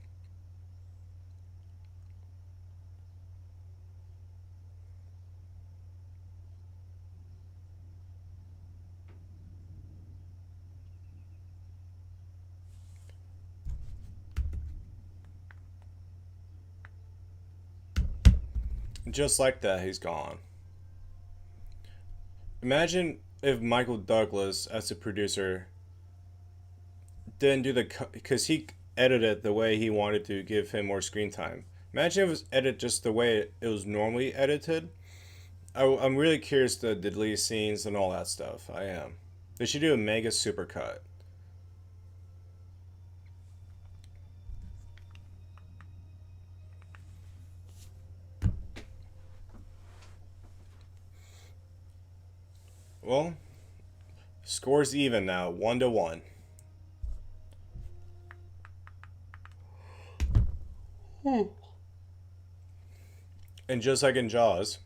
Just like that, he's gone. Imagine if Michael Douglas, as a producer, didn't do the... Because he edited the way he wanted to give him more screen time. Imagine if it was edited just the way it was normally edited. I'm really curious to delete scenes and all that stuff. I am. They should do a mega supercut. Well, score's even now, 1-1. And just like in Jaws,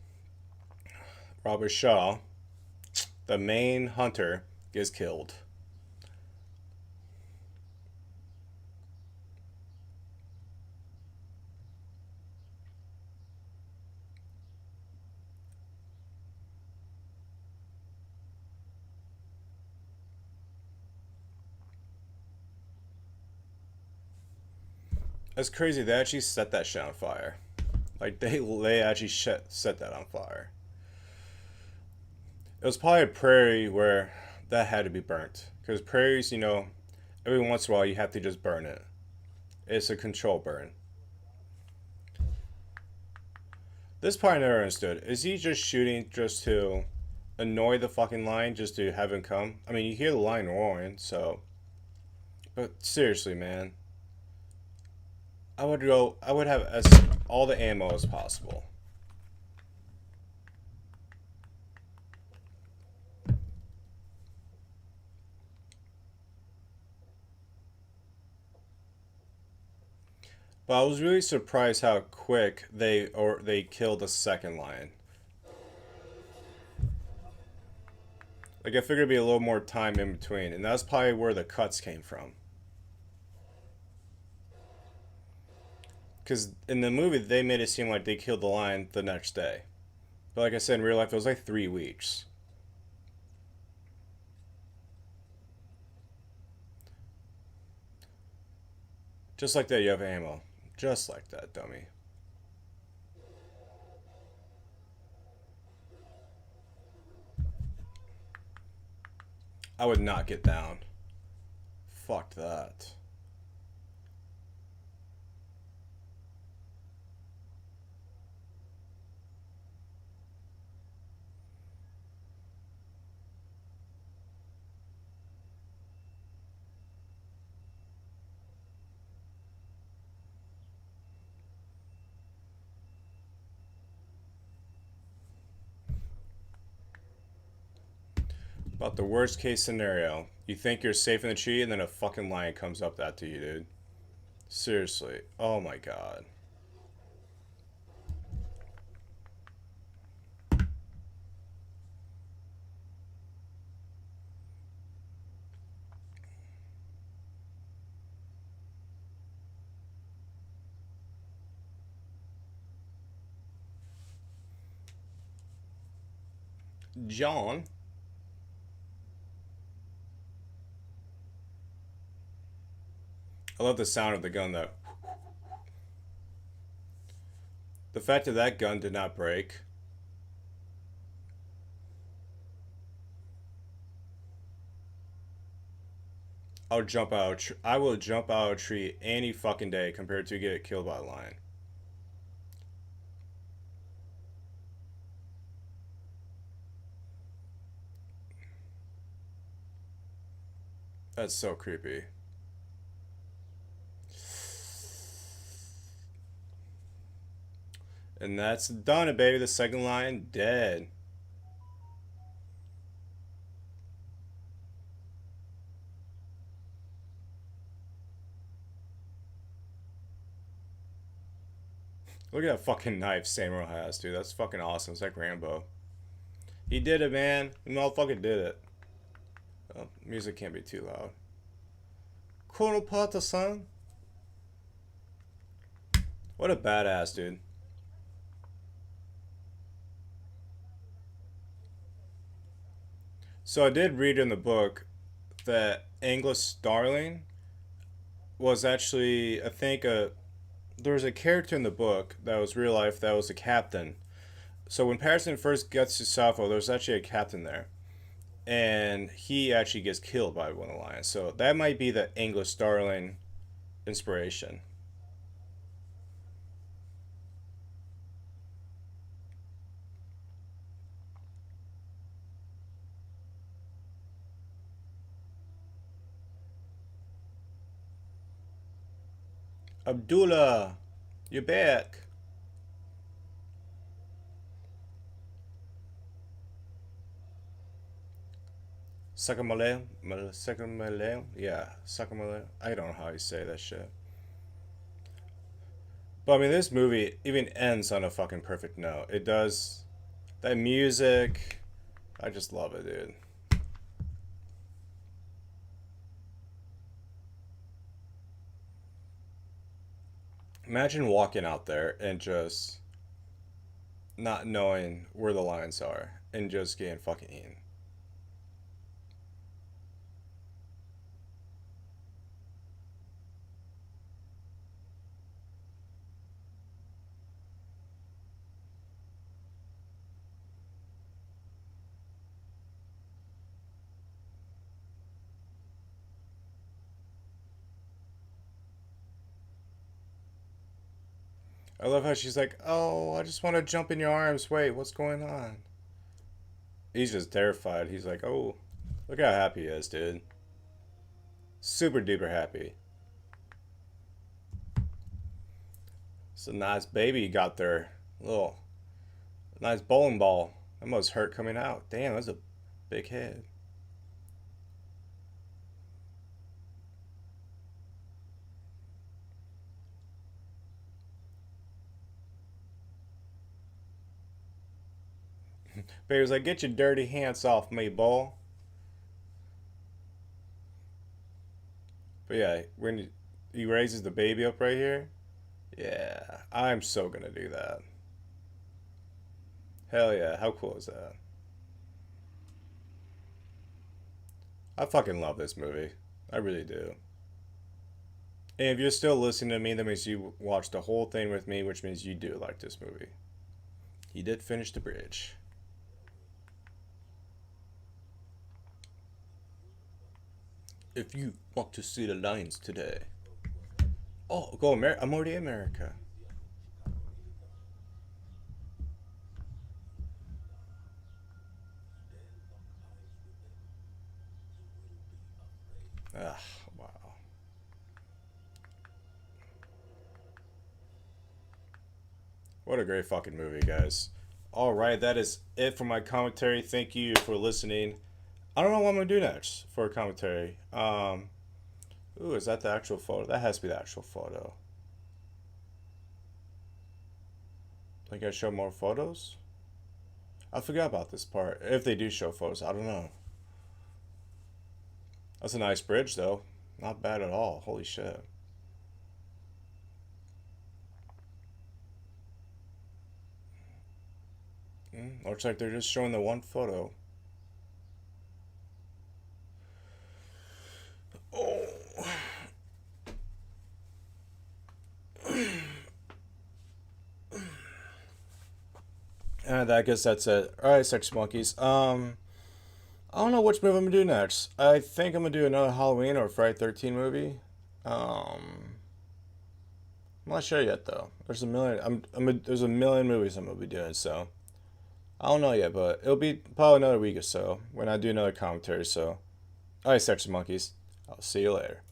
Robert Shaw, the main hunter, gets killed. That's crazy. They actually set that shit on fire. Like, they actually set that on fire. It was probably a prairie where that had to be burnt. Because prairies, you know, every once in a while you have to just burn it. It's a control burn. This part I never understood. Is he just shooting just to annoy the fucking lion, just to have him come? I mean, you hear the lion roaring, so... But seriously, man. I would have as all the ammo as possible. But I was really surprised how quick they killed the second lion. Like, I figured it'd be a little more time in between, and that's probably where the cuts came from. Because in the movie, they made it seem like they killed the lion the next day. But like I said, in real life, it was like 3 weeks. Just like that, you have ammo. Just like that, dummy. I would not get down. Fuck that. About the worst case scenario. You think you're safe in the tree and then a fucking lion comes up after you, dude. Seriously. Oh my god. John. I love the sound of the gun though. The fact that that gun did not break. I will jump out of a tree any fucking day compared to get killed by a lion. That's so creepy. And that's done it, baby. The second lion dead. Look at that fucking knife Samuel has, dude. That's fucking awesome. It's like Rambo. He did it, man. The motherfucker did it. Oh, music can't be too loud. Kuropata-san. What a badass, dude. So I did read in the book that Angus Starling was actually, I think, there was a character in the book that was real life that was a captain. So when Patterson first gets to Southwell, there's actually a captain there. And he actually gets killed by one of the lions. So that might be the Angus Starling inspiration. Abdullah, you're back. Sakamaleo? Sakamaleo? Yeah, Sakamaleo. I don't know how you say that shit. But I mean, this movie even ends on a fucking perfect note. It does. That music, I just love it, dude. Imagine walking out there and just not knowing where the lions are and just getting fucking eaten. I love how she's like, oh, I just want to jump in your arms. Wait, what's going on? He's just terrified. He's like, oh, look how happy he is, dude. Super duper happy. It's a nice baby you got there. Little nice bowling ball. That must hurt coming out. Damn, that's a big head. Baby's like, get your dirty hands off me, boy. But yeah, when he raises the baby up right here, yeah, I'm so gonna do that. Hell yeah, how cool is that? I fucking love this movie. I really do. And if you're still listening to me, that means you watched the whole thing with me, which means you do like this movie. He did finish the bridge. If you want to see the lions today. Oh, go America. I'm already in America. Ah, wow. What a great fucking movie, guys. Alright, that is it for my commentary. Thank you for listening. I don't know what I'm going to do next for a commentary. Ooh, is that the actual photo? That has to be the actual photo. Like I show more photos? I forgot about this part. If they do show photos, I don't know. That's a nice bridge, though. Not bad at all. Holy shit. Looks like they're just showing the one photo. Oh. And I guess that's it. Alright, Sex Monkeys. I don't know which movie I'm gonna do next. I think I'm gonna do another Halloween or Friday 13 movie. I'm not sure yet though. There's a million. There's a million movies I'm gonna be doing, so I don't know yet. But it'll be probably another week or so when I do another commentary. So, alright, Sex Monkeys. I'll see you later.